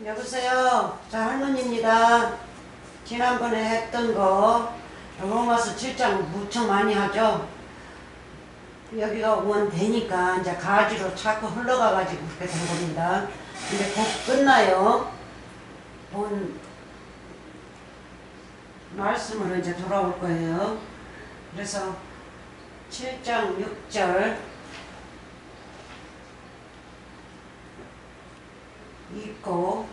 여보세요. 자, 할머니입니다. 지난번에 했던 거 로마서 7장 무척 많이 하죠. 여기가 원되니까 이제 가지로 자꾸 흘러가가지고 그렇게 된 겁니다. 이제 곧 끝나요. 본 말씀으로 이제 돌아올 거예요. 그래서 7장 6절 읽고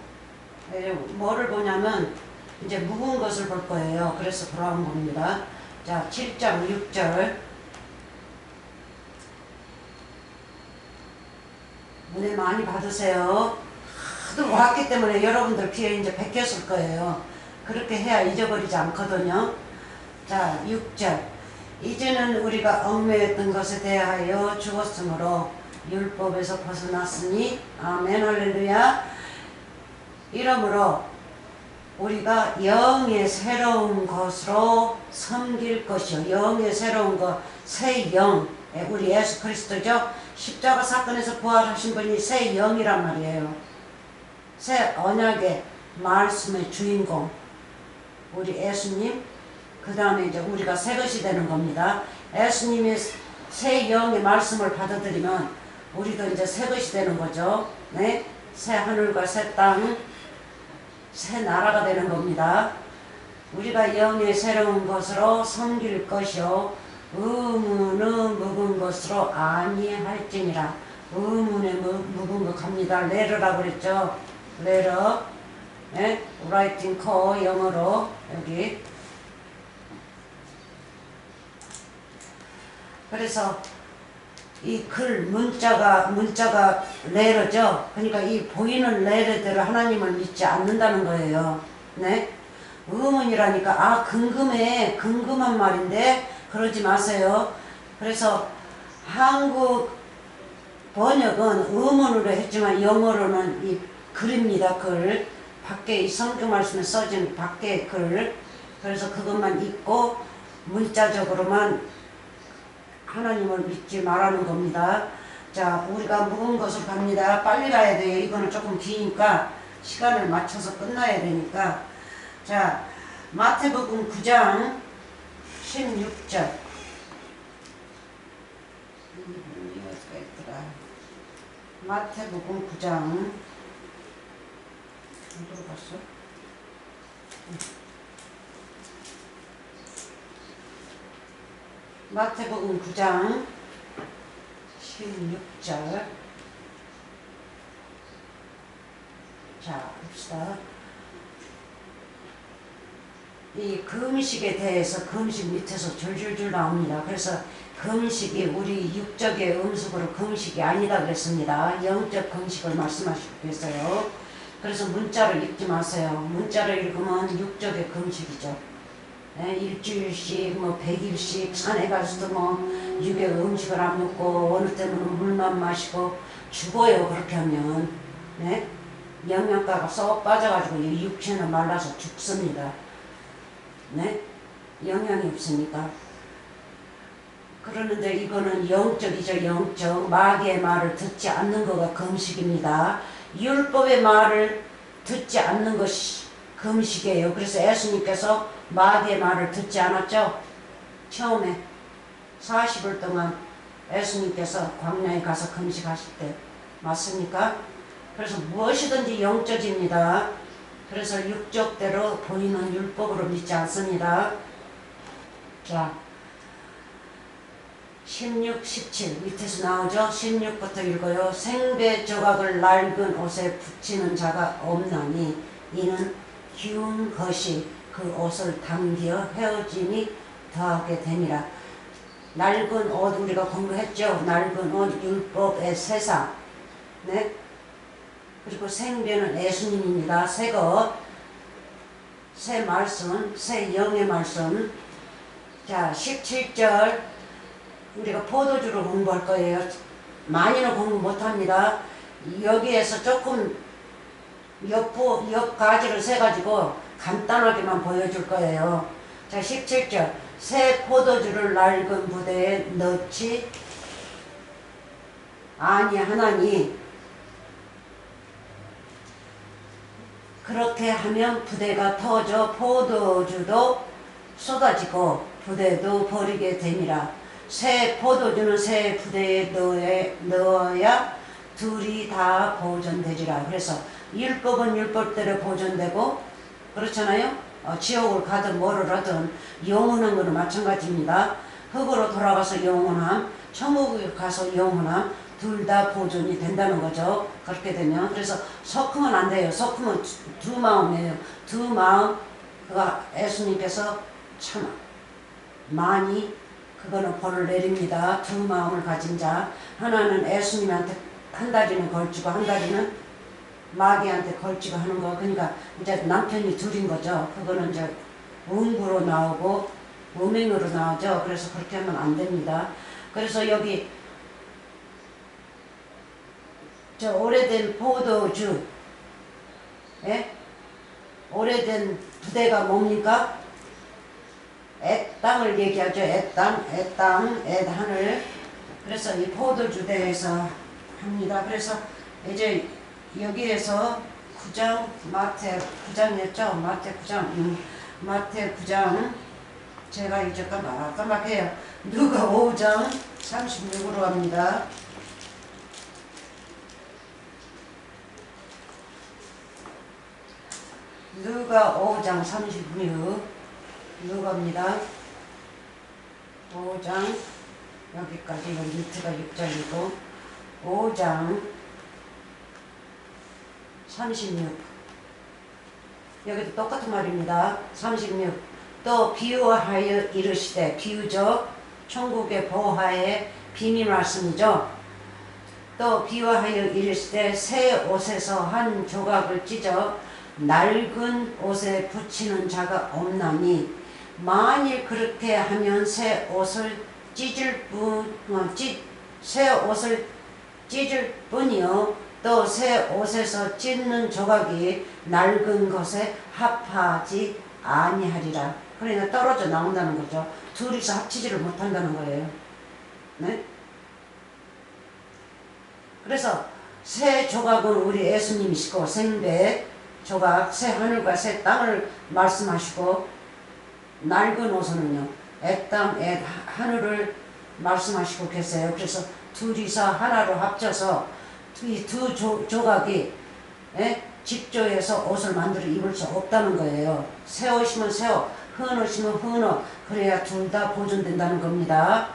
뭐를 보냐면 이제 묵은 것을 볼 거예요. 그래서 돌아온 겁니다. 자, 7장 6절 은혜 많이 받으세요. 하도 왔기 때문에 여러분들 귀에 이제 베꼈을 거예요. 그렇게 해야 잊어버리지 않거든요. 자, 6절 이제는 우리가 얽매였던 것에 대하여 죽었으므로 율법에서 벗어났으니 아멘 할렐루야. 이러므로 우리가 영의 새로운 것으로 섬길 것이요. 영의 새로운 것, 새 영, 우리 예수 그리스도죠. 십자가 사건에서 부활하신 분이 새 영이란 말이에요. 새 언약의 말씀의 주인공 우리 예수님, 그 다음에 이제 우리가 새 것이 되는 겁니다. 예수님의 새 영의 말씀을 받아들이면 우리도 이제 새 것이 되는 거죠. 네? 새 하늘과 새 땅, 새 나라가 되는 겁니다. 우리가 영의 새로운 것으로 섬길 것이요 의문은 묵은 것으로 아니할지니라. 의문에 묵은 것 합니다. 레르라고 그랬죠. 레르. 네? writing core 영어로 여기. 그래서 이 글 문자가 레르죠. 그러니까 이 보이는 레르대로 하나님을 믿지 않는다는 거예요. 네? 의문이라니까 아 궁금한 말인데 그러지 마세요. 그래서 한국 번역은 의문으로 했지만 영어로는 이 글입니다. 글 밖에 이 성경 말씀에 써진 밖에 글. 그래서 그것만 읽고 문자적으로만 하나님을 믿지 말라는 겁니다. 자, 우리가 묵은 것을 갑니다. 빨리 가야 돼요. 이거는 조금 기니까 시간을 맞춰서 끝나야 되니까. 자, 마태복음 9장 16절. 마태복음 9장 어디로 갔어? 마태복음 9장 16절. 자, 봅시다. 이 금식에 대해서 금식 밑에서 줄줄줄 나옵니다. 그래서 금식이 우리 육적의 음식으로 금식이 아니다 그랬습니다. 영적 금식을 말씀하시겠어요. 그래서 문자를 읽지 마세요. 문자를 읽으면 육적의 금식이죠. 네, 일주일씩 뭐 100일씩 산에 가서도 뭐 육의 음식을 안 먹고 어느 때는 물만 마시고 죽어요. 그렇게 하면 네? 영양가가 쏙 빠져가지고 이 육체는 말라서 죽습니다. 네? 영양이 없으니까. 그러는데 이거는 영적이죠. 영적. 마귀의 말을 듣지 않는 거가 금식입니다. 율법의 말을 듣지 않는 것이 금식이에요. 그래서 예수님께서 마귀의 말을 듣지 않았죠. 처음에 40일 동안 예수님께서 광야에 가서 금식하실 때 맞습니까? 그래서 무엇이든지 영적입니다. 그래서 육적대로 보이는 율법으로 믿지 않습니다. 자, 16, 17 밑에서 나오죠. 16부터 읽어요. 생배 조각을 낡은 옷에 붙이는 자가 없나니 이는 기운 것이 그 옷을 당겨 헤어짐이 더하게 됨이라. 낡은 옷 우리가 공부했죠. 낡은 옷 율법의 세상. 네? 그리고 생배는 예수님입니다. 새 것, 새 말씀, 새 영의 말씀. 자, 17절 우리가 포도주를 공부할 거예요. 많이는 공부 못합니다. 여기에서 조금 옆 가지를 세가지고 간단하게만 보여줄 거예요. 자, 17절 새 포도주를 낡은 부대에 넣지 아니하나니 그렇게 하면 부대가 터져 포도주도 쏟아지고 부대도 버리게 되니라. 새 포도주는 새 부대에 넣어야 둘이 다 보존되리라. 그래서 율법은 율법대로 보존되고, 그렇잖아요. 지옥을 가든 뭐를 하든 영원한 거는 마찬가지입니다. 흙으로 돌아가서 영원함, 천국에 가서 영원함, 둘 다 보존이 된다는 거죠. 그렇게 되면. 그래서 섞으면 안 돼요. 섞으면 두 마음이에요. 두 마음. 그가 예수님께서 참 많이 그거는 벌을 내립니다. 두 마음을 가진 자. 하나는 예수님한테 한 다리는 걸치고 한 다리는 마귀한테 걸치고 하는 거. 그러니까 이제 남편이 둘인 거죠. 그거는 이제 음부로 나오고 음행으로 나오죠. 그래서 그렇게 하면 안 됩니다. 그래서 여기 저 오래된 포도주, 예? 오래된 부대가 뭡니까? 애땅을 얘기하죠. 애땅, 애하늘. 그래서 이 포도주 대해서 합니다. 그래서 이제 여기에서 9장, 마태 9장이었죠. 마태 9장, 제가 이제 깜빡해요. 누가 5장 36으로 갑니다. 누가 5장 36, 누가입니다. 5장, 여기까지, 여기 밑에가 6장이고, 5장 36. 여기도 똑같은 말입니다. 36. 또 비유하여 이르시되, 비유죠. 천국의 보화의 비밀 말씀이죠. 또 비유하여 이르시되 새 옷에서 한 조각을 찢어 낡은 옷에 붙이는 자가 없나니, 만일 그렇게 하면 새 옷을 찢을 뿐이요 또 새 옷에서 찢는 조각이 낡은 것에 합하지 아니하리라. 그러니까 떨어져 나온다는 거죠. 둘이서 합치지를 못한다는 거예요. 네? 그래서 새 조각은 우리 예수님이시고, 생배 조각, 새 하늘과 새 땅을 말씀하시고, 낡은 옷은요 애땅, 하늘을 말씀하시고 계세요. 그래서 둘이서 하나로 합쳐서 이 두 조각이 집조에서 옷을 만들어 입을 수 없다는 거예요. 새 옷이면 새 옷, 흠 옷이면 흠 옷, 그래야 둘 다 보존된다는 겁니다.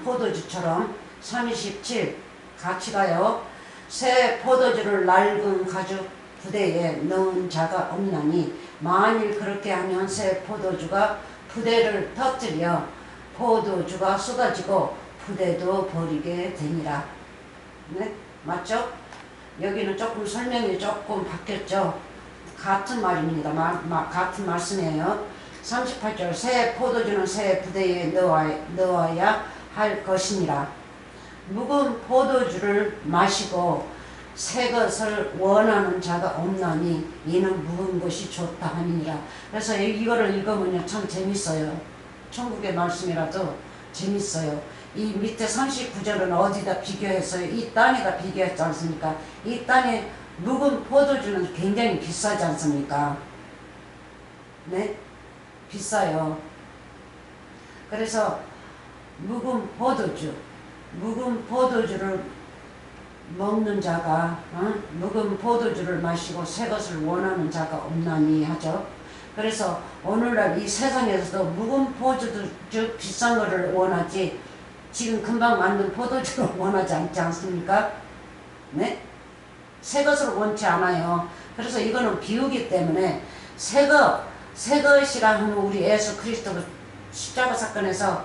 포도주처럼. 37 같이 가요. 새 포도주를 낡은 가죽 부대에 넣은 자가 없나니, 만일 그렇게 하면 새 포도주가 부대를 터뜨려 포도주가 쏟아지고 부대도 버리게 되니라. 네? 맞죠? 여기는 조금 설명이 조금 바뀌었죠. 같은 말입니다. 같은 말씀이에요. 38절 새 포도주는 새 부대에 넣어야 할 것이니라. 묵은 포도주를 마시고 새 것을 원하는 자가 없나니, 이는 묵은 것이 좋다 함이니라. 그래서 이거를 읽으면 참 재밌어요. 천국의 말씀이라도 재밌어요. 이 밑에 39절은 어디다 비교했어요? 이 땅에다 비교했지 않습니까? 이 땅에 묵은 포도주는 굉장히 비싸지 않습니까? 네? 비싸요. 그래서 묵은 포도주를 먹는 자가, 묵은 포도주를 마시고 새 것을 원하는 자가 없나니 하죠. 그래서 오늘날 이 세상에서도 묵은 포도주 비싼 거를 원하지, 지금 금방 만든 포도주를 원하지 않지 않습니까? 네? 새 것을 원치 않아요. 그래서 이거는 비유기 때문에 새 것이라 하면 우리 예수 그리스도 십자가 사건에서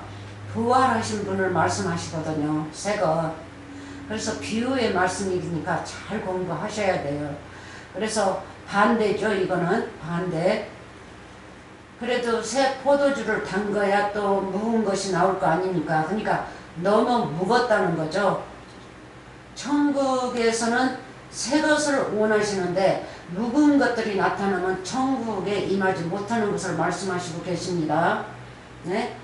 부활하신 분을 말씀하시거든요. 새 것. 그래서 비유의 말씀이니까 잘 공부하셔야 돼요. 그래서 반대죠. 이거는 반대. 그래도 새 포도주를 담가야 또 묵은 것이 나올 거 아닙니까? 그러니까 너무 묵었다는 거죠. 천국에서는 새 것을 원하시는데 묵은 것들이 나타나면 천국에 임하지 못하는 것을 말씀하시고 계십니다. 네?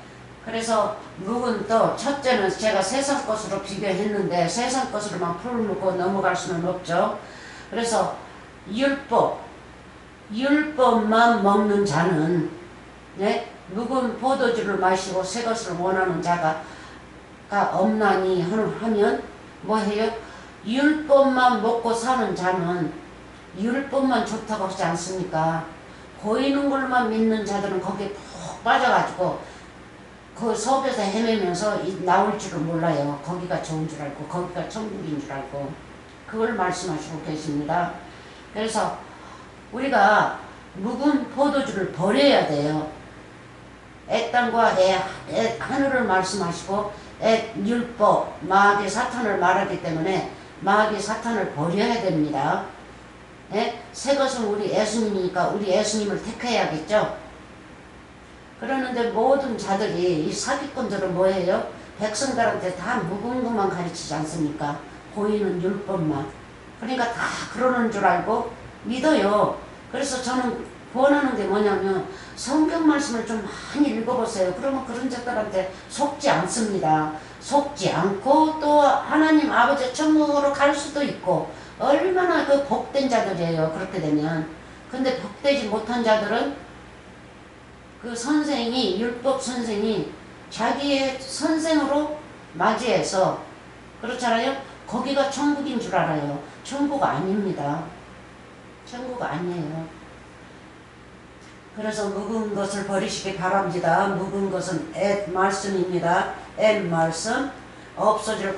그래서 묵은 또 첫째는 제가 세상 것으로 비교했는데 세상 것으로만 풀을 묶고 넘어갈 수는 없죠. 그래서 율법, 율법만 먹는 자는, 네? 묵은 포도주를 마시고 새 것을 원하는 자가 없나니 하면 뭐해요? 율법만 먹고 사는 자는 율법만 좋다고 하지 않습니까? 보이는 걸만 믿는 자들은 거기에 푹 빠져가지고 그 속에서 헤매면서 나올 줄을 몰라요. 거기가 좋은 줄 알고 거기가 천국인 줄 알고 그걸 말씀하시고 계십니다. 그래서 우리가 묵은 포도주를 버려야 돼요. 땅과 하늘을 말씀하시고 율법, 마귀 사탄을 말하기 때문에 마귀 사탄을 버려야 됩니다. 새 것은 우리 예수님이니까 우리 예수님을 택해야겠죠. 그러는데 모든 자들이 이 사기꾼들은 뭐예요? 백성들한테 다 묵은 것만 가르치지 않습니까? 보이는 율법만. 그러니까 다 그러는 줄 알고 믿어요. 그래서 저는 원하는 게 뭐냐면 성경 말씀을 좀 많이 읽어보세요. 그러면 그런 자들한테 속지 않습니다. 속지 않고 또 하나님 아버지 천국으로 갈 수도 있고 얼마나 그 복된 자들이에요. 그렇게 되면. 근데 복되지 못한 자들은 그 선생이 율법 선생이 자기의 선생으로 맞이해서 그렇잖아요. 거기가 천국인 줄 알아요. 천국 아닙니다. 천국 아니에요. 그래서 묵은 것을 버리시기 바랍니다. 묵은 것은 말씀입니다. 말씀 없어질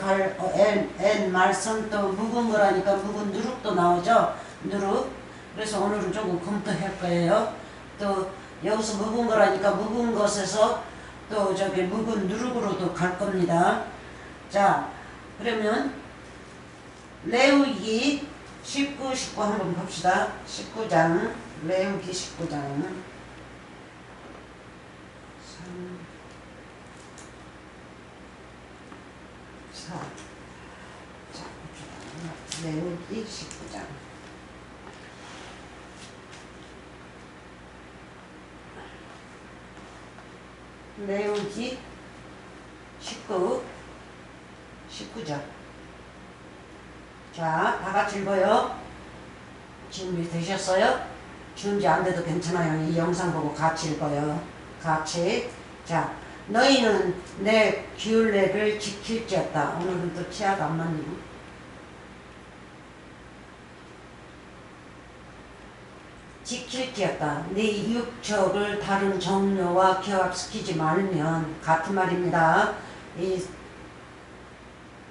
말씀 또 묵은 거라니까 묵은 누룩도 나오죠. 누룩. 그래서 오늘은 조금 검토할 거예요. 또 여기서 묵은 거라니까 묵은 것에서 또 저기 묵은 누룩으로도 갈 겁니다. 자, 그러면 레위기 19 한번 봅시다. 19장 레위기 19장 3 4 자, 봅시다. 레위기 19장 레위기 19장 자, 다 같이 읽어요. 준비되셨어요? 준비 안 돼도 괜찮아요. 이 영상 보고 같이 읽어요. 같이. 자, 너희는 내 규례를 지킬지어다. 오늘은 또 치아가 안 맞네요. 지킬지어다. 네 육척을 다른 종류와 결합시키지 말면 같은 말입니다. 이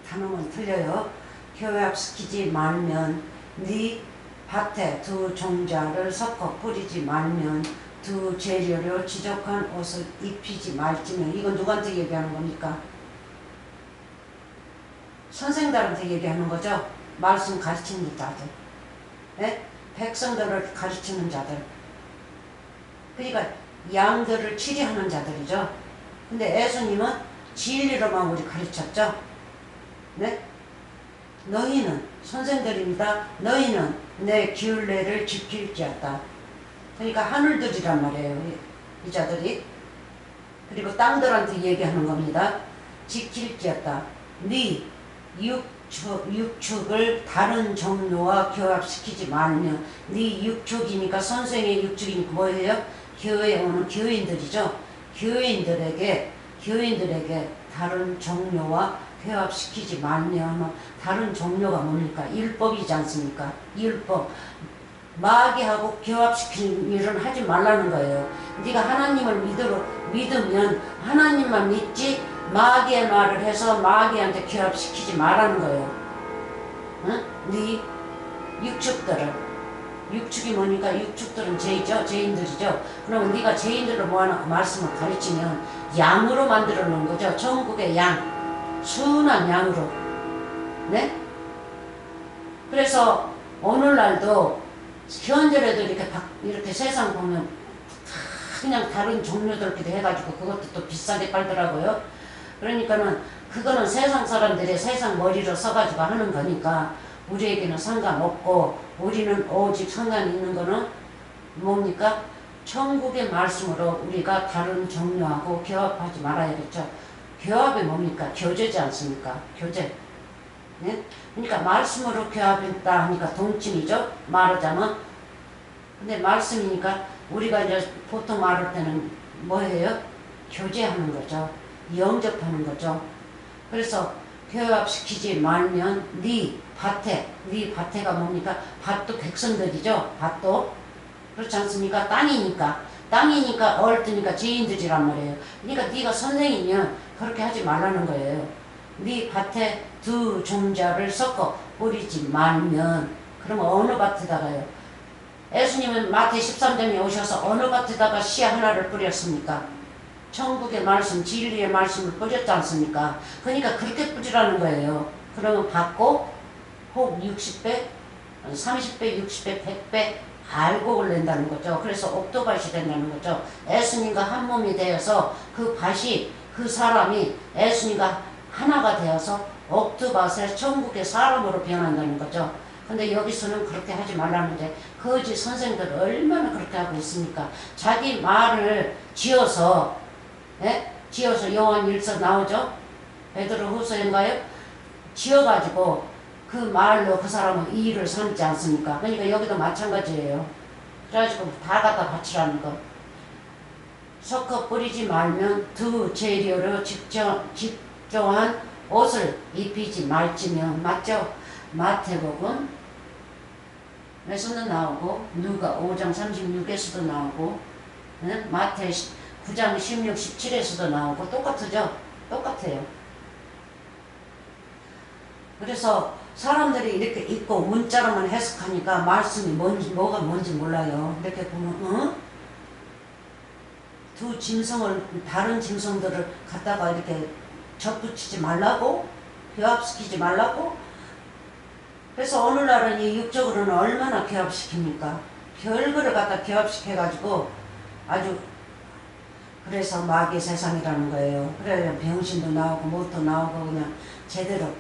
단어만 틀려요. 결합시키지 말면 네 밭에 두 종자를 섞어 뿌리지 말면 두 재료로 지적한 옷을 입히지 말지면 이건 누구한테 얘기하는 겁니까? 선생들한테 얘기하는 거죠. 말씀 가르치는 자들. 네? 백성들을 가르치는 자들. 그러니까 양들을 치리하는 자들이죠. 근데 예수님은 진리로만 우리 가르쳤죠. 네? 너희는 선생들입니다. 너희는 내 규례를 지킬지어다. 그러니까 하늘들이란 말이에요. 이 자들이. 그리고 땅들한테 얘기하는 겁니다. 지킬지어다. 네 육축을 다른 종류와 결합시키지 말며 네 육축이니까 선생의 육축이니까 뭐예요? 교회에 오는 교인들이죠. 교인들에게 다른 종류와 결합시키지 말며 다른 종류가 뭡니까? 율법이지 않습니까? 율법. 마귀하고 결합시키는 일은 하지 말라는 거예요. 네가 하나님을 믿으면 하나님만 믿지 마귀의 말을 해서 마귀한테 결합시키지 말라는 거예요. 응? 네 육축이 뭐니까 육축들은 죄이죠. 죄인들이죠. 그러면 네가 죄인들을 모아놓고 말씀을 가르치면 양으로 만들어 놓은 거죠. 천국의 양. 순한 양으로. 네? 그래서 오늘날도 현재라도 이렇게 세상 보면 그냥 다른 종류들끼리 해가지고 그것도 또 비싸게 팔더라고요. 그러니까는 그거는 세상 사람들이 세상 머리로 써가지고 하는 거니까 우리에게는 상관없고 우리는 오직 상관 있는 거는 뭡니까? 천국의 말씀으로 우리가 다른 종류하고 결합하지 말아야겠죠. 결합이 뭡니까? 교제지 않습니까? 교제. 네? 그러니까 말씀으로 결합했다 하니까 동침이죠. 말하자면 근데 말씀이니까 우리가 이제 보통 말할 때는 뭐예요? 교제하는 거죠. 영접하는 거죠. 그래서 교합시키지 말면 네 밭에가 뭡니까? 밭도 백성들이죠. 밭도 그렇지 않습니까? 땅이니까 얼뜨니까 죄인들이란 말이에요. 그러니까 네가 선생이면 그렇게 하지 말라는 거예요. 네 밭에 두 종자를 섞어 뿌리지 말면 그러면 어느 밭에다가요? 예수님은 마태 13장에 오셔서 어느 밭에다가 씨 하나를 뿌렸습니까? 천국의 말씀, 진리의 말씀을 뿌렸지 않습니까? 그러니까 그렇게 뿌리라는 거예요. 그러면 받고 혹 60배, 30배, 60배, 100배 알곡을 낸다는 거죠. 그래서 옥토밭이 된다는 거죠. 예수님과 한 몸이 되어서 그 밭이 그 사람이 예수님과 하나가 되어서 옥토밭의 천국의 사람으로 변한다는 거죠. 근데 여기서는 그렇게 하지 말라는데 거짓 선생들 얼마나 그렇게 하고 있습니까? 자기 말을 지어서 지어서 요한일서 나오죠? 베드로후서인가요? 지어가지고 그 말로 그 사람은 이의를 삼지 않습니까? 그러니까 여기도 마찬가지예요. 그래가지고 다 갖다 바치라는 거. 섞어 뿌리지 말면 두 재료로 직조한 옷을 입히지 말지며. 맞죠? 마태복음 에서도 나오고 누가 5장 36에서도 나오고 마태 9장 16, 17에서도 나오고 똑같죠? 똑같아요. 그래서 사람들이 이렇게 읽고 문자로만 해석하니까 말씀이 뭐가 뭔지 몰라요. 이렇게 보면 두 짐승을 다른 짐승들을 갖다가 이렇게 접붙이지 말라고 교합시키지 말라고. 그래서 오늘날은 이 육적으로는 얼마나 교합시킵니까? 별거를 갖다 교합시켜가지고 아주 그래서 마귀 세상이라는 거예요. 그래야 병신도 나오고 뭣도 나오고 그냥 제대로.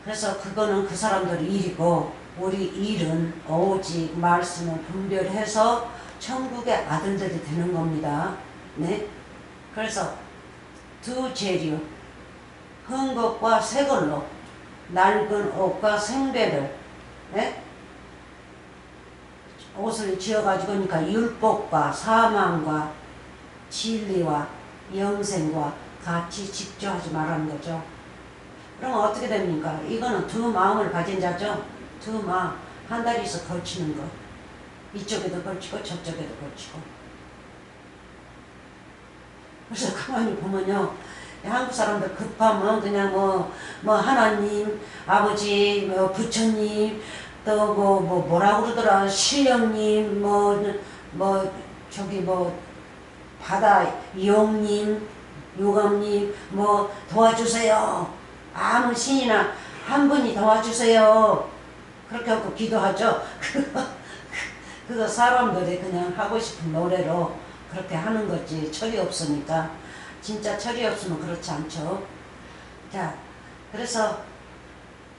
그래서 그거는 그 사람들 일이고 우리 일은 오직 말씀을 분별해서 천국의 아들들이 되는 겁니다. 네. 그래서 두 재료, 흠것과 새걸로 낡은 옷과 생배를 옷을 지어가지고 그러니까 율법과 사망과 진리와 영생과 같이 직조하지 말라는 거죠. 그러면 어떻게 됩니까? 이거는 두 마음을 가진 자죠. 두 마음 한 다리에서 걸치는 거. 이쪽에도 걸치고 저쪽에도 걸치고. 그래서 가만히 보면요, 한국 사람들 급하면 그냥 뭐 하나님, 아버지, 뭐 부처님, 또 뭐라고 그러더라, 신령님, 바다 용님, 요감님, 도와주세요. 아무 신이나 한 분이 도와주세요. 그렇게 하고 기도하죠. 그거 사람들이 그냥 하고 싶은 노래로 그렇게 하는 거지. 철이 없으니까. 진짜 철이 없으면 그렇지 않죠. 자, 그래서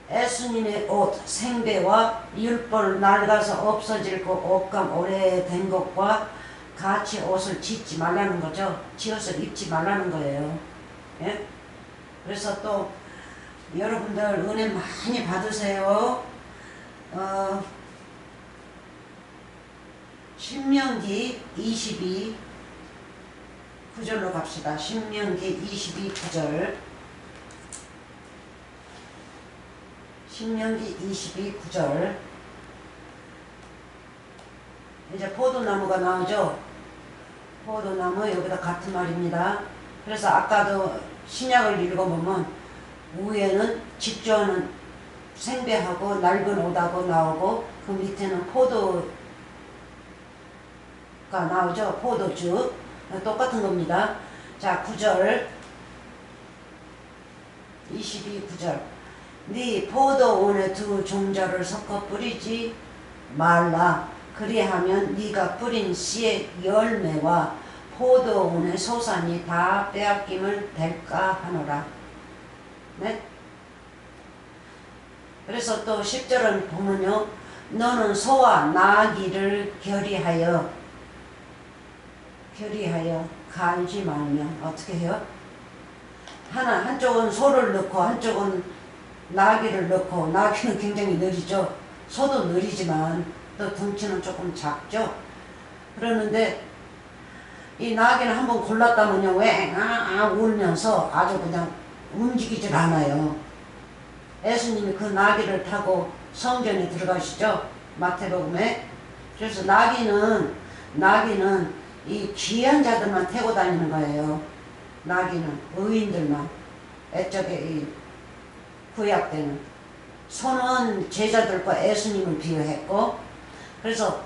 예수님의 옷, 생배와 율법을 낡아서 없어질 것, 옷감 오래된 것과 같이 옷을 짓지 말라는 거죠. 지어서 입지 말라는 거예요. 예? 그래서 또 여러분들 은혜 많이 받으세요. 신명기 22 9절로 갑시다. 신명기 22 9절. 신명기 22 9절. 이제 포도나무가 나오죠. 포도나무 여기다 같은 말입니다. 그래서 아까도 신약을 읽어보면 위에는 직조하는 생배하고 낡은 옷하고 나오고 그 밑에는 포도가 나오죠. 포도주. 똑같은 겁니다. 자, 9절 22 9절. 네 포도원에 두 종자를 섞어 뿌리지 말라. 그리하면 네가 뿌린 씨의 열매와 포도원의 소산이 다 빼앗김을 될까 하노라. 네? 그래서 또 10절은 보면요, 너는 소와 나귀를 결의하여 갈지 말면 어떻게 해요? 한쪽은 소를 넣고 한쪽은 나귀를 넣고. 나귀는 굉장히 느리죠. 소도 느리지만 또 덩치는 조금 작죠. 그러는데 이 나귀는 한번 골랐다면요, 울면서 아주 그냥 움직이질 않아요. 예수님이 그 나귀를 타고 성전에 들어가시죠, 마태복음에. 그래서 나귀는 이 귀한 자들만 태고 다니는 거예요. 나귀는 의인들만. 애쪽에 이 구약 때는 소는 제자들과 예수님을 비유했고, 그래서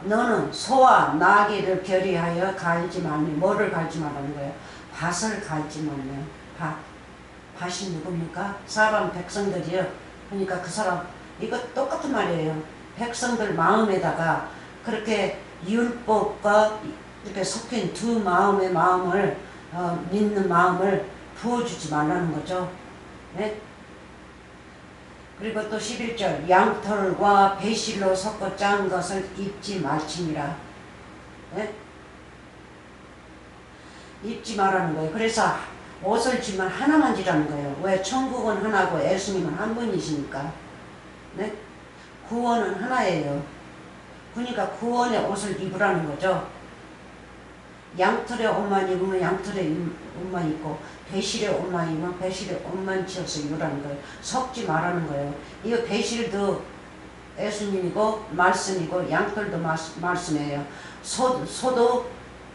너는 소와 나귀를 결의하여 갈지 말며. 뭐를 갈지 말라는 거예요? 밭을 갈지 말며. 밭이 누굽니까? 사람 백성들이요. 그러니까 그 사람, 이거 똑같은 말이에요. 백성들 마음에다가 그렇게 율법과 이렇게 섞인 두 마음의 마음을 믿는 마음을 부어주지 말라는 거죠. 네? 그리고 또 11절 양털과 배실로 섞어 짠 것을 입지 말지니라. 네? 입지 말라는 거예요. 그래서 옷을 지면 하나만 지라는 거예요. 왜? 천국은 하나고 예수님은 한 분이시니까. 네? 구원은 하나예요. 그러니까 구원의 옷을 입으라는 거죠. 양털의 옷만 입으면 양털의 옷만 입고, 배실의 옷만 입으면 배실의 옷만 지어서 입으라는 거예요. 섞지 말라는 거예요. 이거 배실도 예수님이고 말씀이고 양털도 말씀이에요. 소도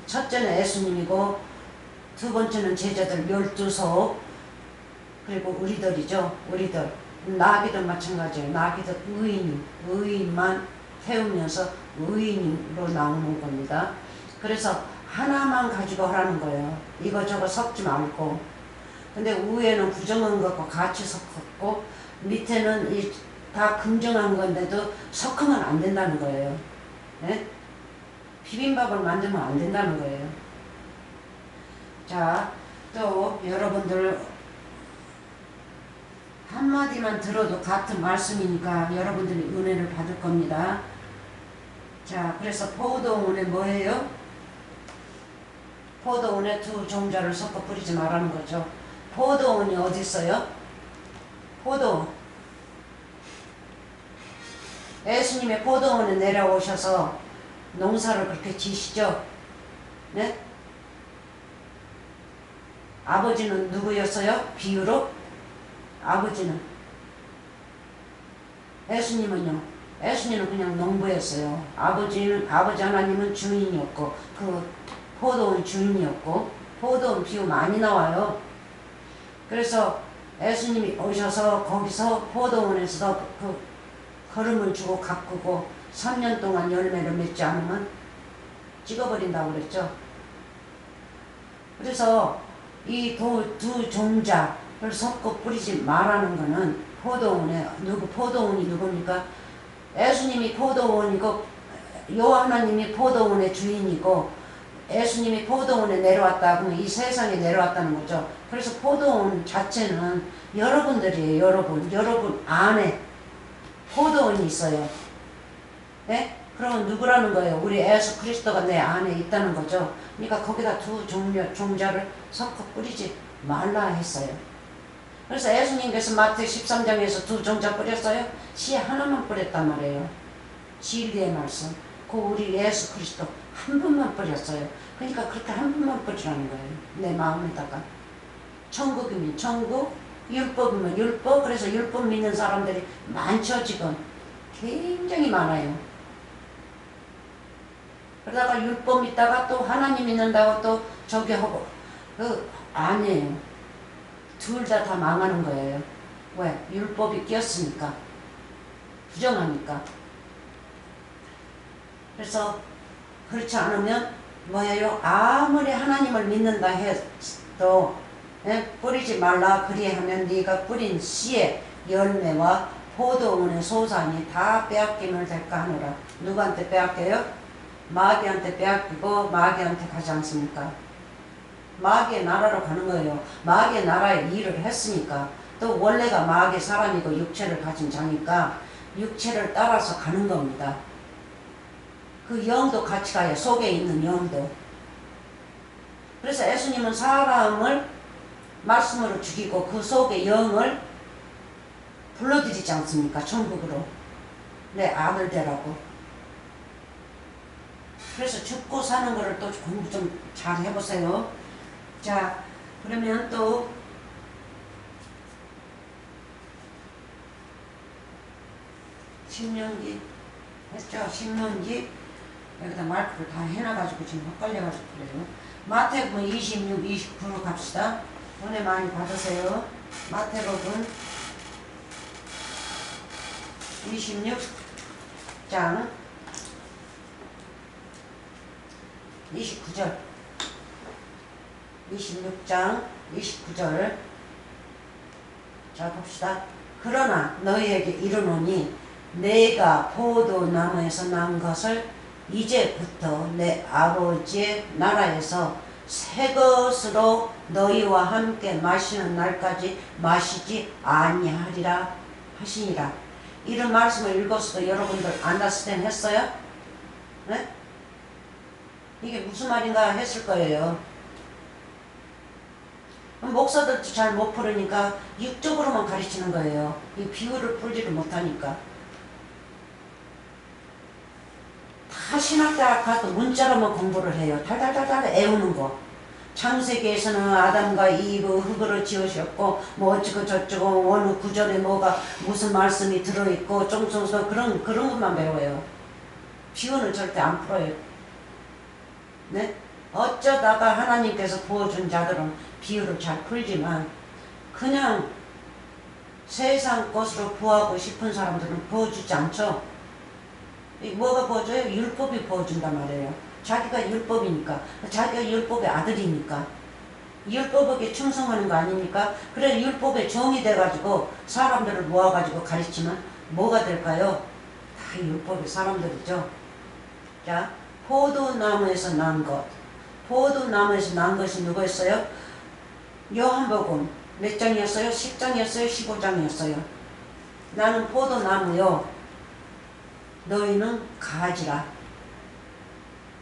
첫째는 예수님이고 두 번째는 제자들 12소, 그리고 우리들이죠. 우리들. 나귀도 마찬가지예요. 나귀도 의인만 태우면서 의인으로 나오는 겁니다. 그래서 하나만 가지고 하라는 거예요. 이거저거 섞지 말고. 근데 위에는 부정한 것과 같이 섞었고, 밑에는 다 긍정한 건데도 섞으면 안 된다는 거예요. 네? 비빔밥을 만들면 안 된다는 거예요. 자, 또 여러분들 한마디만 들어도 같은 말씀이니까 여러분들이 은혜를 받을 겁니다. 자, 그래서 포도원에 뭐예요? 포도원에 두 종자를 섞어 뿌리지 말라는 거죠. 포도원이 어디 있어요? 포도원. 예수님의 포도원에 내려오셔서 농사를 그렇게 지시죠. 네? 아버지는 누구였어요? 비유로? 아버지는. 예수님은요? 예수님은 그냥 농부였어요. 아버지 하나님은 주인이었고, 그 포도원 주인이었고, 포도원 비유 많이 나와요. 그래서 예수님이 오셔서 거기서 포도원에서 그 걸음을 주고 가꾸고 3년 동안 열매를 맺지 않으면 찍어버린다고 그랬죠. 그래서 이 두 종자를 섞어 뿌리지 말라는 거는 포도원에 포도원이 누굽니까? 예수님이 포도원이고 여호와님이 포도원의 주인이고 예수님이 포도원에 내려왔다 하면 이 세상에 내려왔다는 거죠. 그래서 포도원 자체는 여러분들이에요. 여러분 안에 포도원이 있어요. 네? 그러면 누구라는 거예요? 우리 예수 그리스도가 내 안에 있다는 거죠. 그러니까 거기다 두 종자를 섞어 뿌리지 말라 했어요. 그래서 예수님께서 마태 13장에서 두 종자 뿌렸어요? 씨 하나만 뿌렸단 말이에요. 진리의 말씀. 그 우리 예수 그리스도 한 분만 뿌렸어요. 그러니까 그렇게 한 분만 뿌리라는 거예요. 내 마음에다가. 천국이면 천국, 율법이면 율법. 그래서 율법 믿는 사람들이 많죠 지금. 굉장히 많아요. 그러다가 율법 믿다가 또 하나님 믿는다고 또 저기 하고. 아니에요. 둘 다 망하는 거예요. 왜? 율법이 끼었으니까. 부정하니까. 그래서 그렇지 않으면 뭐예요? 아무리 하나님을 믿는다 해도 뿌리지 말라 그리하면 네가 뿌린 씨의 열매와 포도원의 소산이 다 빼앗김을 될까 하노라. 누구한테 빼앗겨요? 마귀한테 빼앗기고 마귀한테 가지 않습니까? 마귀의 나라로 가는 거예요. 마귀의 나라에 일을 했으니까. 또 원래가 마귀의 사람이고 육체를 가진 자니까 육체를 따라서 가는 겁니다. 그 영도 같이 가요. 속에 있는 영도. 그래서 예수님은 사람을 말씀으로 죽이고 그 속의 영을 불러들이지 않습니까? 천국으로. 내 아들 되라고. 그래서 죽고 사는 거를 또 공부 좀 잘 해보세요. 자, 그러면 또 신명기 했죠? 신명기 여기다 마이크를 다 해놔가지고 지금 헷갈려가지고 그래요. 마태복음 26, 29로 갑시다. 은혜 많이 받으세요. 마태복음 26장 29절 26장 29절 자 봅시다. 그러나 너희에게 이르노니 내가 포도나무에서 난 것을 이제부터 내 아버지의 나라에서 새 것으로 너희와 함께 마시는 날까지 마시지 아니하리라 하시니라. 이런 말씀을 읽었어도 여러분들 안다스탠 했어요? 네? 이게 무슨 말인가 했을 거예요. 목사들도 잘 못 풀으니까 육적으로만 가르치는 거예요. 이 비유를 풀지를 못하니까. 다 신학대학 가도 문자로만 공부를 해요. 달달달달 애우는 거. 창세기에서는 아담과 이브 흙으로 지으셨고 뭐 어쩌고 저쩌고 어느 구절에 뭐가 무슨 말씀이 들어있고 쫑쫑쫑 그런 것만 배워요. 비유는 절대 안 풀어요. 네? 어쩌다가 하나님께서 부어준 자들은 비유를 잘 풀지만 그냥 세상 것으로 부하고 싶은 사람들은 부어주지 않죠. 뭐가 부어줘요? 율법이 부어준단 말이에요. 자기가 율법이니까, 자기가 율법의 아들이니까 율법에게 충성하는 거 아닙니까? 그래 율법의 종이 돼가지고 사람들을 모아가지고 가르치면 뭐가 될까요? 다 율법의 사람들이죠. 자, 포도나무에서 난 것. 포도나무에서 난 것이 누구였어요? 요한복음 몇 장이었어요? 10장이었어요? 15장이었어요? 나는 포도나무요. 너희는 가지라.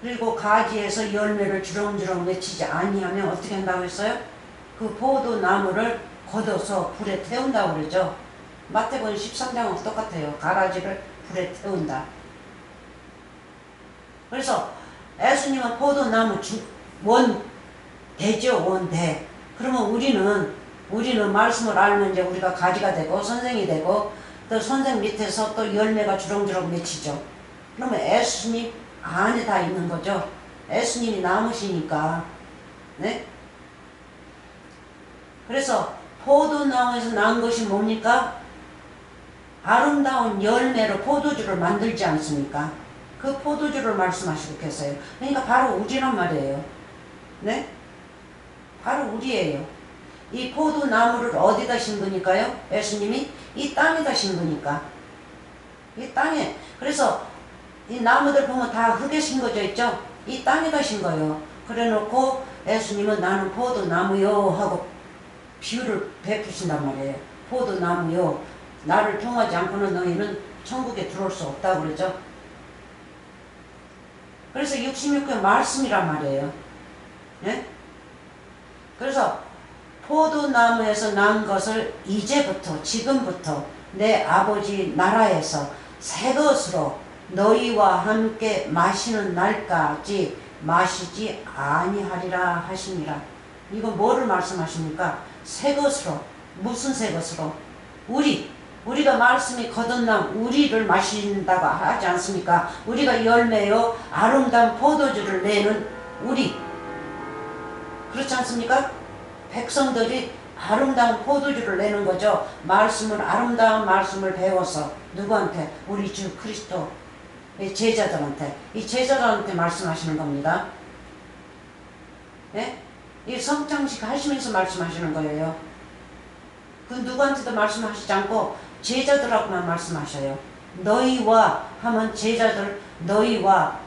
그리고 가지에서 열매를 주렁주렁 맺히지 아니하면 어떻게 한다고 했어요? 그 포도나무를 걷어서 불에 태운다고 그러죠. 마태복음 13장은 똑같아요. 가라지를 불에 태운다. 그래서 예수님은 포도나무 원대죠. 원대. 그러면 우리는 말씀을 알면 이제 우리가 가지가 되고 선생이 되고 또 선생 밑에서 또 열매가 주렁주렁 맺히죠. 그러면 예수님 안에 다 있는 거죠. 예수님이 나무시니까. 네? 그래서 포도나무에서 난 것이 뭡니까? 아름다운 열매로 포도주를 만들지 않습니까? 그 포도주를 말씀하시고 계세요. 그러니까 바로 우리란 말이에요. 네? 바로 우리예요. 이 포도나무를 어디다 심으니까요? 예수님이 이 땅에다 심으니까. 이 땅에. 그래서 이 나무들 보면 다 흙에 심겨져 있죠? 이 땅에다 심어요. 그래 놓고 예수님은 나는 포도나무요 하고 비유를 베푸신단 말이에요. 포도나무요. 나를 통하지 않고는 너희는 천국에 들어올 수 없다고 그러죠. 그래서 66회 말씀이란 말이에요. 예? 그래서 포도나무에서 난 것을 이제부터 지금부터 내 아버지 나라에서 새 것으로 너희와 함께 마시는 날까지 마시지 아니하리라 하시니라. 이거 뭐를 말씀하십니까? 새 것으로. 무슨 새 것으로? 우리가 말씀이 거듭난 우리를 마신다고 하지 않습니까? 우리가 열매요 아름다운 포도주를 내는 우리. 그렇지 않습니까? 백성들이 아름다운 포도주를 내는 거죠. 아름다운 말씀을 배워서 누구한테? 우리 주 그리스도 제자들한테. 이 제자들한테 말씀하시는 겁니다. 네? 이 성장식 하시면서 말씀하시는 거예요. 그 누구한테도 말씀하시지 않고 제자들하고만 말씀하셔요. 너희와 하면 제자들 너희와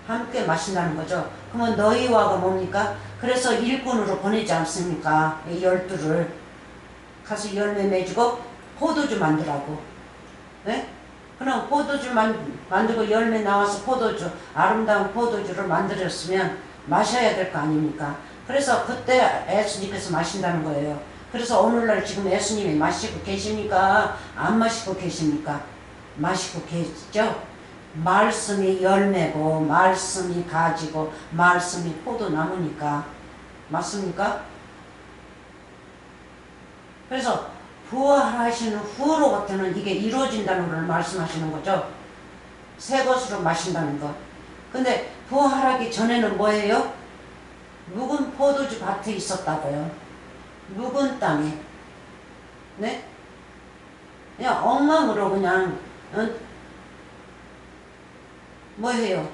함께 마신다는 거죠. 그러면 너희와가 뭡니까? 그래서 일꾼으로 보내지 않습니까? 12를 가서 열매 맺고 포도주 만들라고. 네? 그럼 포도주 만들고 열매 나와서 포도주, 아름다운 포도주를 만들었으면 마셔야 될 거 아닙니까? 그래서 그때 예수님께서 마신다는 거예요. 그래서 오늘날 지금 예수님이 마시고 계십니까? 안 마시고 계십니까? 마시고 계시죠? 말씀이 열매고 말씀이 가지고 말씀이 포도나무니까. 맞습니까? 그래서 부활하시는 후로부터는 이게 이루어진다는 걸 말씀하시는 거죠. 새 것으로 마신다는 것. 근데 부활하기 전에는 뭐예요? 묵은 포도주 밭에 있었다고요. 묵은 땅에. 네? 그냥 엉망으로 그냥 뭐해요?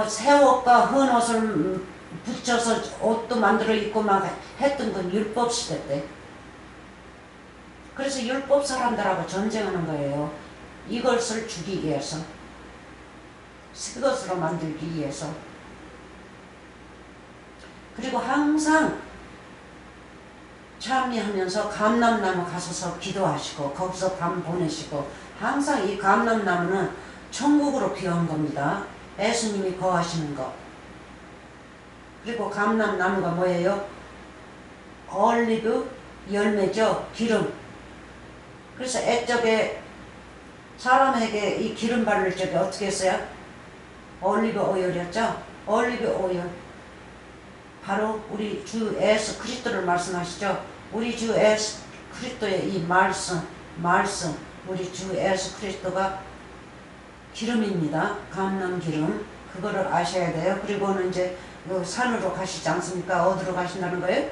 새 옷과 헌 옷을 붙여서 옷도 만들어 입고 막 했던 건 율법 시대 때. 그래서 율법 사람들하고 전쟁하는 거예요. 이것을 주기 위해서. 새 것으로 만들기 위해서. 그리고 항상 참여하면서 감람나무 가셔서 기도하시고 거기서 밤 보내시고 항상 이 감람나무는 천국으로 비운 겁니다. 예수님이 거하시는 것. 그리고 감람나무가 뭐예요? 올리브 열매죠. 기름. 그래서 애적에 사람에게 이 기름 바를 적에 어떻게 했어요? 올리브 오일이었죠. 올리브 오일. 바로 우리 주 예수 그리스도를 말씀하시죠. 우리 주 예수 그리스도의 이 말씀 우리 주 예수 그리스도가 기름입니다. 감람기름. 그거를 아셔야 돼요. 그리고는 이제 산으로 가시지 않습니까? 어디로 가신다는 거예요?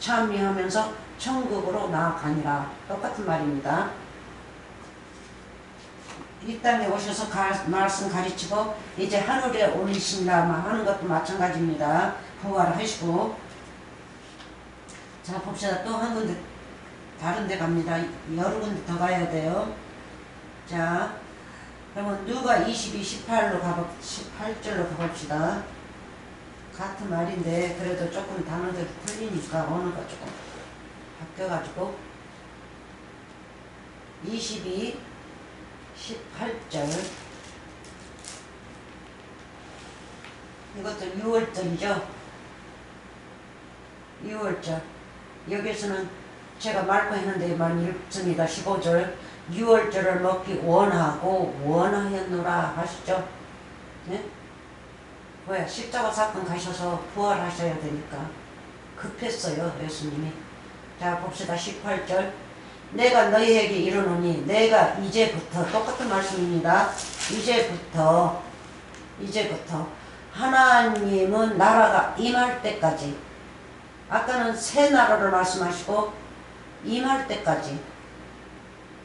참여하면서 천국으로 나아가니라. 똑같은 말입니다. 이 땅에 오셔서 말씀 가르치고 이제 하늘에 올리신다 하는 것도 마찬가지입니다. 부활하시고. 자 봅시다. 또 한 군데 다른 데 갑니다. 여러 군데 더 가야 돼요. 자 그러면 누가 22, 18절로 가봅시다. 같은 말인데 그래도 조금 단어들이 틀리니까 언어가 조금 바뀌어가지고 22, 18절 이것도 6월절이죠. 6월절 여기서는 제가 말고 했는데 많이 읽습니다. 15절 6월절을 먹기 원하고 원하였노라 하시죠. 네? 왜? 십자가 사건 가셔서 부활하셔야 되니까 급했어요. 예수님이. 자 봅시다. 18절 내가 너희에게 이르노니 내가 이제부터 똑같은 말씀입니다. 이제부터 하나님은 나라가 임할 때까지 아까는 새 나라를 말씀하시고 임할 때까지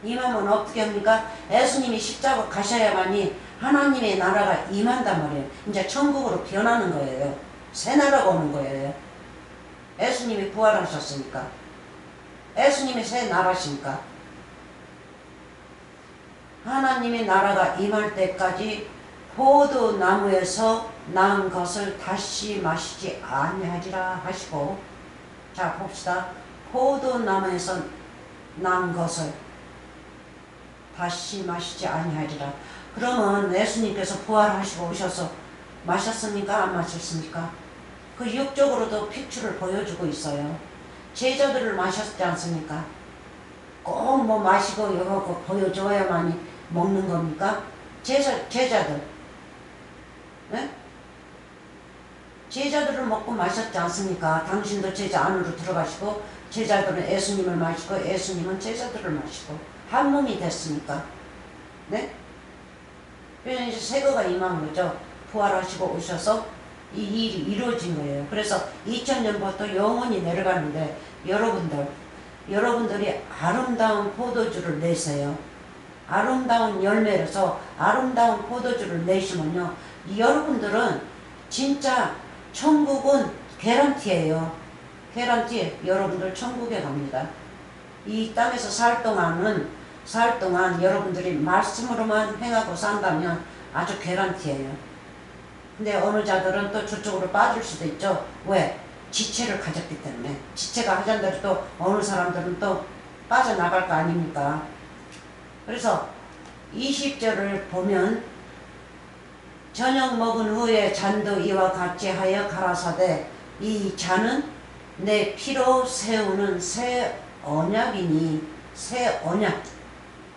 임하면 어떻게 합니까? 예수님이 십자가 가셔야만이 하나님의 나라가 임한단 말이에요. 이제 천국으로 변하는 거예요. 새 나라가 오는 거예요. 예수님이 부활하셨으니까. 예수님이 새 나라시니까. 하나님의 나라가 임할 때까지 포도나무에서 난 것을 다시 마시지 아니하리라 하시고. 자 봅시다. 포도나무에서 난 것을 다시 마시지 아니하리라. 그러면 예수님께서 부활하시고 오셔서 마셨습니까? 안 마셨습니까? 그 육적으로도 픽처를 보여주고 있어요. 제자들을 마셨지 않습니까? 꼭 뭐 마시고 이러고 보여줘야만이 먹는 겁니까? 제자들. 네? 제자들을 먹고 마셨지 않습니까? 당신도 제자 안으로 들어가시고 제자들은 예수님을 마시고 예수님은 제자들을 마시고 한 몸이 됐으니까. 네? 그래서 이제 새거가 임한 거죠. 부활하시고 오셔서 이 일이 이루어진 거예요. 그래서 2000년부터 영원히 내려가는데 여러분들이 아름다운 포도주를 내세요. 아름다운 열매로서 아름다운 포도주를 내시면요. 여러분들은 진짜 천국은 개런티예요. 개런티. 여러분들 천국에 갑니다. 이 땅에서 살 동안 여러분들이 말씀으로만 행하고 산다면 아주 개런티예요. 근데 어느 자들은 또 저쪽으로 빠질 수도 있죠. 왜? 지체를 가졌기 때문에. 지체가 하자는 대로 또 어느 사람들은 또 빠져나갈 거 아닙니까? 그래서 20절을 보면 저녁 먹은 후에 잔도 이와 같이 하여 가라사대 이 잔은 내 피로 세우는 새 언약이니 새 언약.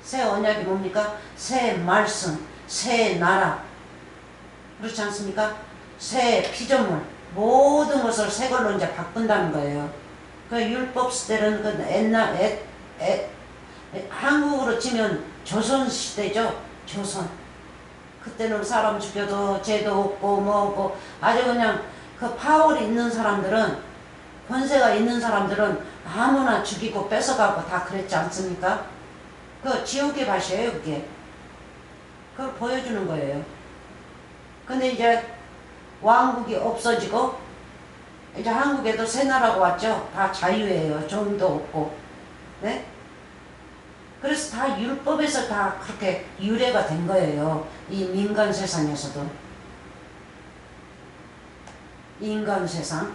새 언약이 뭡니까? 새 말씀, 새 나라. 그렇지 않습니까? 새 피조물. 모든 것을 새 걸로 이제 바꾼다는 거예요. 그 율법 시대는 그 옛날, 한국으로 치면 조선시대죠. 조선. 그때는 사람 죽여도 죄도 없고 뭐고 아주 그냥 그 파워리 있는 사람들은, 권세가 있는 사람들은 아무나 죽이고 뺏어가고 다 그랬지 않습니까? 그 지옥의 밭이에요, 그게. 그걸 보여주는 거예요. 근데 이제 왕국이 없어지고 이제 한국에도 새 나라가 왔죠. 다 자유예요. 종도 없고. 네? 그래서 다 율법에서 다 그렇게 유래가 된 거예요. 이 민간 세상에서도. 인간 세상.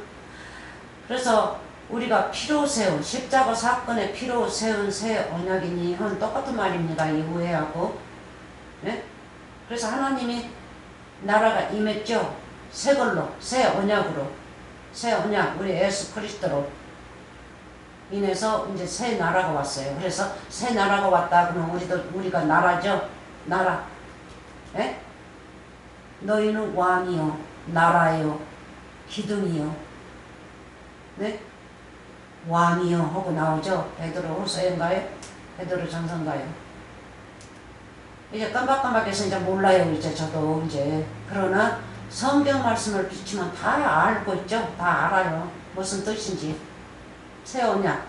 그래서 우리가 피로 세운, 십자가 사건에 피로 세운 새 언약이니 한 똑같은 말입니다. 이후에하고. 네? 그래서 하나님이 나라가 임했죠. 새 걸로, 새 언약으로. 새 언약, 우리 예수 그리스도로 인해서 이제 새 나라가 왔어요. 그래서 새 나라가 왔다 그러면 우리가 나라죠. 나라. 예? 너희는 왕이요, 나라요, 기둥이요. 네? 왕이요 하고 나오죠. 베드로후서인가요? 베드로전서인가요? 이제 깜박깜박해서 이제 몰라요. 이제 저도 이제. 그러나 성경 말씀을 비추면 다 알고 있죠. 다 알아요. 무슨 뜻인지. 새 언약.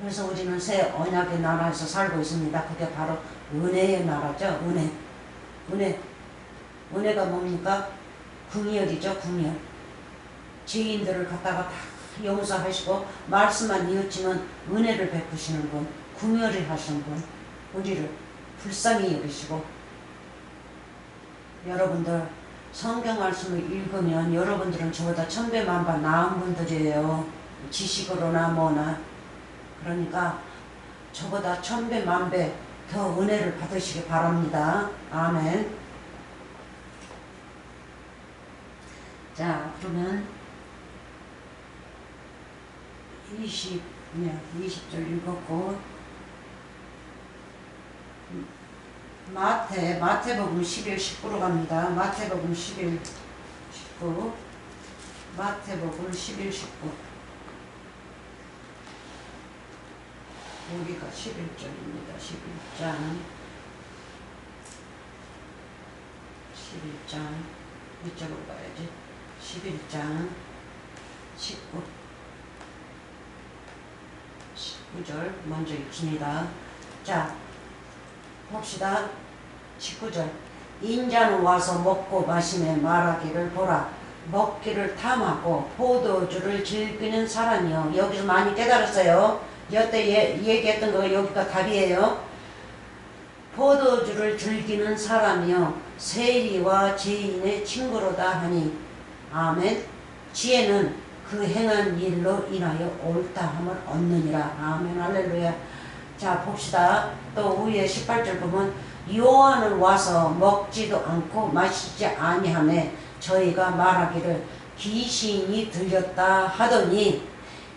그래서 우리는 새 언약의 나라에서 살고 있습니다. 그게 바로 은혜의 나라죠. 은혜. 은혜. 은혜가 뭡니까? 궁혈이죠. 궁혈. 죄인들을 갖다가 다 용서하시고 말씀만 이웃지면 은혜를 베푸시는 분. 궁혈을 하시는 분. 우리를 불쌍히 여기시고. 여러분들 성경 말씀을 읽으면 여러분들은 저보다 천배만배 나은 분들이에요. 지식으로나 뭐나. 그러니까 저보다 천배만배 더 은혜를 받으시기 바랍니다. 아멘. 자, 그러면 20절 읽었고, 마태복음 11, 19로 갑니다. 마태복음 11, 19. 마태복음 11, 19. 여기가 11절입니다. 11장. 11장. 이쪽으로 가야지. 11장. 19. 19절 먼저 읽습니다. 자, 봅시다. 19절. 인자는 와서 먹고 마시며 말하기를 보라. 먹기를 탐하고 포도주를 즐기는 사람이요. 여기서 많이 깨달았어요. 여태 얘기했던 거 여기가 답이에요. 포도주를 즐기는 사람이요. 세리와 죄인의 친구로다 하니. 아멘. 지혜는 그 행한 일로 인하여 옳다함을 얻느니라. 아멘. 할렐루야. 자, 봅시다. 또 위에 18절 보면 요한은 와서 먹지도 않고 마시지 아니하며 저희가 말하기를 귀신이 들렸다 하더니,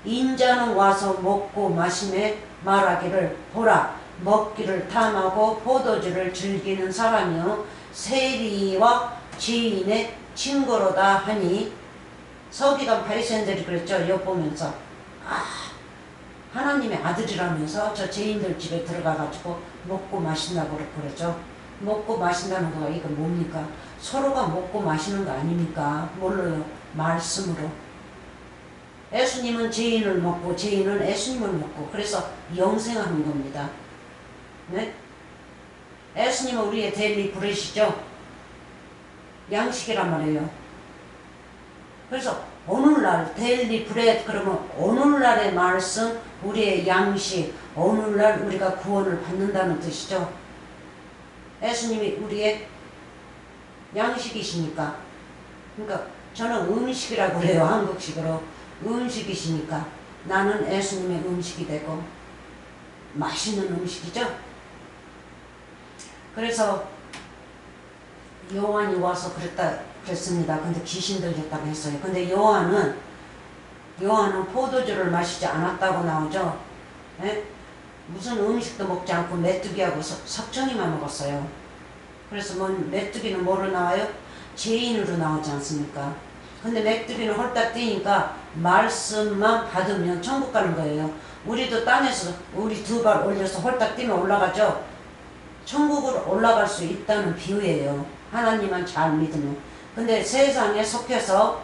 인자는 와서 먹고 마시며 말하기를 보라. 먹기를 탐하고 포도주를 즐기는 사람이요 세리와 죄인의 친구로다 하니. 서기관 바리새인들이 그랬죠. 엿 보면서 하나님의 아들이라면서 저 죄인들 집에 들어가가지고 먹고 마신다고 그러죠. 먹고 마신다는 거가 이거 뭡니까? 서로가 먹고 마시는 거 아닙니까? 뭘로요? 말씀으로. 예수님은 죄인을 먹고 죄인은 예수님을 먹고 그래서 영생하는 겁니다. 네? 예수님은 우리의 데일리 브레시죠. 양식이란 말이에요. 그래서 오늘날 데일리 브레드 그러면 오늘날의 말씀, 우리의 양식, 오늘날 우리가 구원을 받는다는 뜻이죠. 예수님이 우리의 양식이시니까. 그러니까 저는 음식이라고 그래요. 한국식으로. 음식이시니까 나는 예수님의 음식이 되고 맛있는 음식이죠. 그래서 요한이 와서 그랬습니다. 근데 귀신 들렸다고 했어요. 근데 요한은 포도주를 마시지 않았다고 나오죠. 예? 무슨 음식도 먹지 않고 메뚜기하고 석청이만 먹었어요. 그래서 뭐 메뚜기는 뭐로 나와요? 죄인으로 나오지 않습니까? 근데 메뚜기는 홀딱 뛰니까 말씀만 받으면 천국 가는 거예요. 우리도 땅에서 우리 두 발 올려서 홀딱 뛰면 올라가죠. 천국으로 올라갈 수 있다는 비유예요. 하나님만 잘 믿으면. 근데 세상에 속해서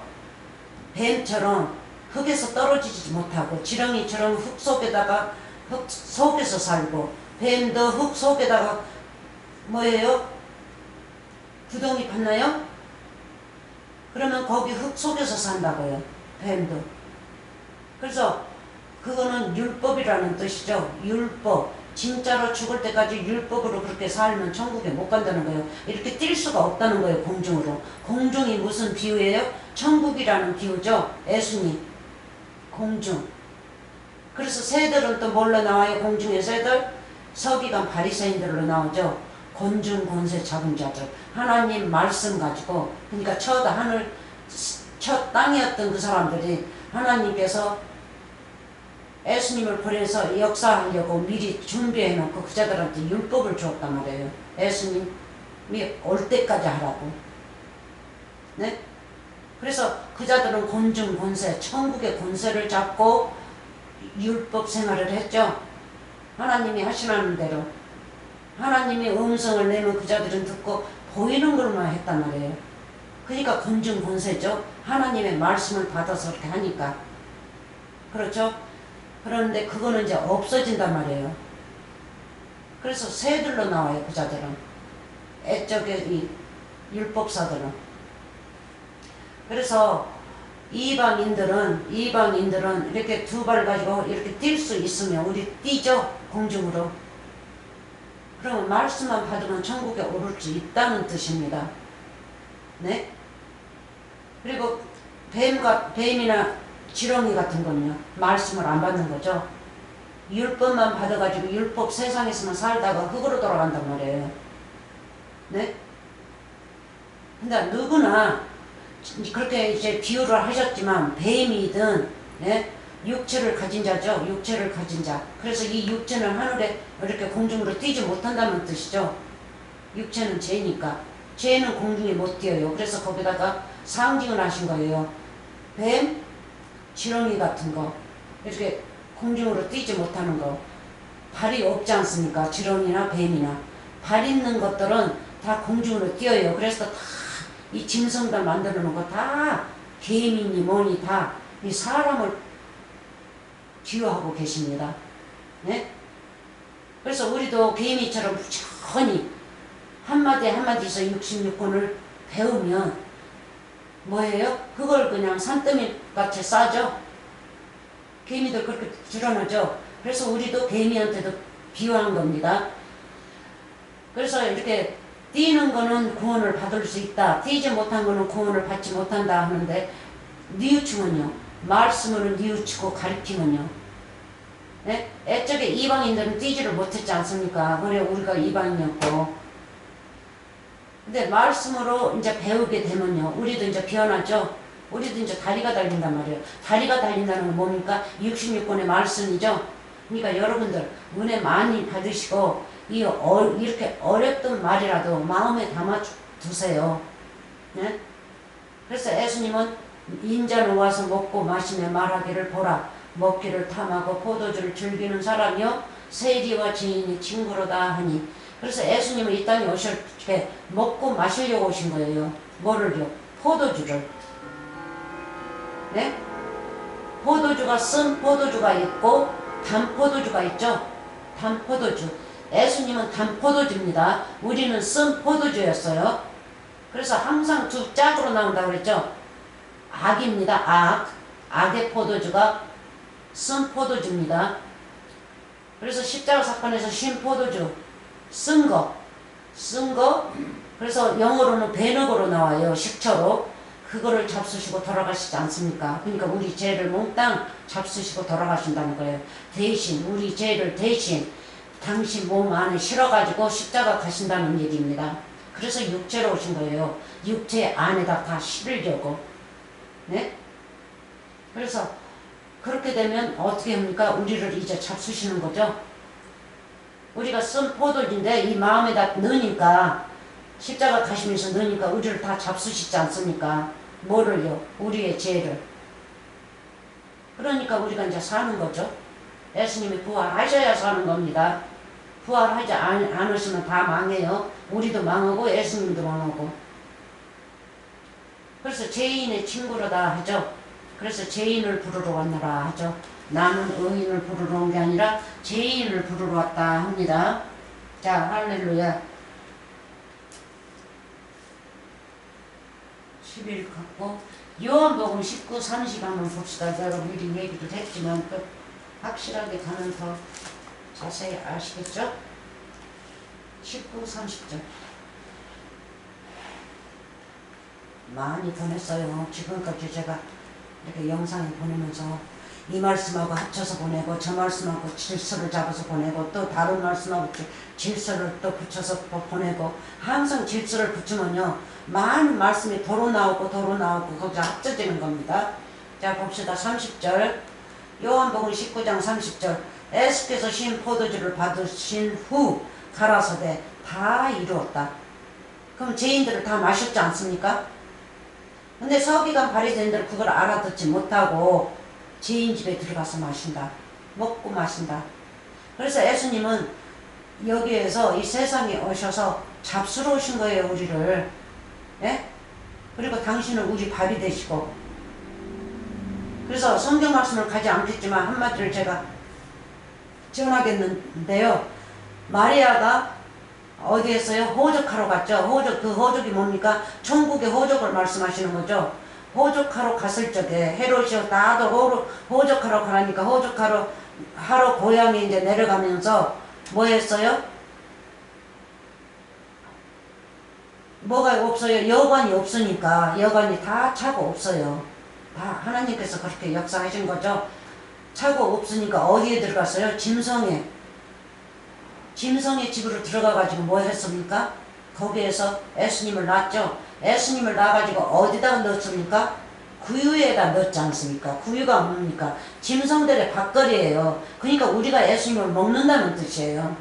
뱀처럼 흙에서 떨어지지 못하고 지렁이처럼 흙 속에다가 흙 속에서 살고 뱀도 흙 속에다가 뭐예요? 구덩이 팠나요? 그러면 거기 흙 속에서 산다고요. 뱀도. 그래서 그거는 율법이라는 뜻이죠. 율법. 진짜로 죽을 때까지 율법으로 그렇게 살면 천국에 못 간다는 거예요. 이렇게 뛸 수가 없다는 거예요. 공중으로. 공중이 무슨 비유예요? 천국이라는 비유죠. 예수님. 공중. 그래서 새들은 또 뭘로 나와요? 공중의 새들? 서기관 바리새인들로 나오죠. 권중 권세 잡은 자들. 하나님 말씀 가지고, 그러니까 첫 하늘 첫 땅이었던 그 사람들이 하나님께서 예수님을 보내서 역사하려고 미리 준비해 놓고 그자들한테 율법을 주었단 말이에요. 예수님이 올 때까지 하라고. 네? 그래서 그자들은 권중 권세, 천국의 권세를 잡고 율법 생활을 했죠. 하나님이 하시라는 대로. 하나님이 음성을 내면 그자들은 듣고 보이는 걸만 했단 말이에요. 그러니까 권중 권세죠. 하나님의 말씀을 받아서 그렇게 하니까. 그렇죠? 그런데 그거는 이제 없어진단 말이에요. 그래서 새들로 나와요. 그자들은. 애적의 이 율법사들은. 그래서 이방인들은 이렇게 두 발 가지고 이렇게 뛸 수 있으면 우리 뛰죠. 공중으로. 그러면 말씀만 받으면 천국에 오를 수 있다는 뜻입니다. 네? 그리고 뱀이나 지렁이 같은 건요. 말씀을 안 받는 거죠. 율법만 받아가지고 율법 세상에서만 살다가 흙으로 돌아간단 말이에요. 네? 근데 누구나 그렇게 이제 비유를 하셨지만 뱀이든 예? 육체를 가진 자죠. 육체를 가진 자. 그래서 이 육체는 하늘에 이렇게 공중으로 뛰지 못한다는 뜻이죠. 육체는 죄니까. 죄는 공중에 못 뛰어요. 그래서 거기다가 상징을 하신 거예요. 뱀, 지렁이 같은 거. 이렇게 공중으로 뛰지 못하는 거. 발이 없지 않습니까? 지렁이나 뱀이나. 발 있는 것들은 다 공중으로 뛰어요. 그래서 다 이 짐승들 만들어 놓은 거 다 개미니 뭐니 다 이 사람을 비유하고 계십니다. 네? 그래서 우리도 개미처럼 부지런히 한마디 한마디에서 66권을 배우면 뭐예요? 그걸 그냥 산더미 같이 싸죠? 개미도 그렇게 드러나죠? 그래서 우리도 개미한테도 비유한 겁니다. 그래서 이렇게 뛰는 거는 구원을 받을 수 있다. 뛰지 못한 거는 구원을 받지 못한다 하는데 뉘우침은요. 말씀으로 뉘우치고 가르치면요. 네? 애적에 이방인들은 뛰지를 못했지 않습니까? 그래 우리가 이방인이었고. 근데 말씀으로 이제 배우게 되면요. 우리도 이제 변하죠. 우리도 이제 다리가 달린단 말이에요. 다리가 달린다는 건 뭡니까? 66권의 말씀이죠. 그러니까 여러분들 은혜 많이 받으시고 이렇게 어렵던 말이라도 마음에 담아 두세요. 네? 그래서 예수님은 인자는 와서 먹고 마시며 말하기를 보라. 먹기를 탐하고 포도주를 즐기는 사람이요 세리와 죄인이 친구로다 하니. 그래서 예수님은 이 땅에 오실 때 먹고 마시려고 오신 거예요. 뭐를요? 포도주를. 네? 포도주가 쓴 포도주가 있고 단포도주가 있죠. 단포도주. 예수님은 단포도주입니다. 우리는 쓴 포도주였어요. 그래서 항상 두 짝으로 나온다고 그랬죠. 악입니다. 악. 악의 포도주가 쓴 포도주입니다. 그래서 십자가 사건에서 신 포도주. 쓴 거. 그래서 영어로는 베너거로 나와요. 식초로. 그거를 잡수시고 돌아가시지 않습니까? 그러니까 우리 죄를 몽땅 잡수시고 돌아가신다는 거예요. 대신 우리 죄를 대신 당신 몸 안에 실어가지고 십자가 가신다는 얘기입니다. 그래서 육체로 오신 거예요. 육체 안에다 다 실으려고. 네? 그래서 그렇게 되면 어떻게 합니까? 우리를 이제 잡수시는 거죠. 우리가 쓴 포도주인데 이 마음에다 넣으니까 십자가 가시면서 넣으니까 우리를 다 잡수시지 않습니까? 뭐를요? 우리의 죄를. 그러니까 우리가 이제 사는 거죠. 예수님이 부활하셔야 사는 겁니다. 부활하지 않으시면 다 망해요. 우리도 망하고 예수님도 망하고. 그래서 죄인의 친구로다 하죠. 그래서 죄인을 부르러 왔노라 하죠. 나는 의인을 부르러 온 게 아니라 죄인을 부르러 왔다 합니다. 자, 할렐루야. 11 갖고 요한복음 19, 30 한번 봅시다. 제가 미리 얘기도 했지만 또 확실하게 가면 더 자세히 아시겠죠? 19, 30절 많이 보냈어요. 지금까지 제가 이렇게 영상에 보내면서 이 말씀하고 합쳐서 보내고 저 말씀하고 질서를 잡아서 보내고 또 다른 말씀하고 질서를 또 붙여서 보내고 항상 질서를 붙이면요 많은 말씀이 도로 나오고 거기서 합쳐지는 겁니다. 자 봅시다. 30절 요한복음 19장 30절 예수께서 신 포도주를 받으신 후 가라사대 다 이루었다. 그럼 죄인들을 다 마셨지 않습니까? 근데 서기관 바리새인들은 그걸 알아듣지 못하고 죄인 집에 들어가서 마신다. 먹고 마신다. 그래서 예수님은 여기에서 이 세상에 오셔서 잡수러 오신 거예요. 우리를. 예? 그리고 당신은 우리 밥이 되시고. 그래서 성경 말씀을 가지 않겠지만 한마디를 제가 전하겠는데요. 마리아가 어디에서요? 호적하러 갔죠. 그 호적이 뭡니까? 천국의 호적을 말씀하시는 거죠. 호적하러 갔을 적에 헤롯이 나도 호적하러 가라니까 하러 고향에 이제 내려가면서 뭐 했어요? 뭐가 없어요? 여관이 없으니까 여관이 다 차고 없어요. 다 하나님께서 그렇게 역사하신 거죠. 차고 없으니까 어디에 들어갔어요? 짐승의 집으로 들어가가지고 뭐 했습니까? 거기에서 예수님을 낳았죠. 예수님을 낳아가지고 어디다가 넣었습니까? 구유에다 넣었지 않습니까? 구유가 뭡니까? 짐승들의 밥거리예요. 그러니까 우리가 예수님을 먹는다는 뜻이에요.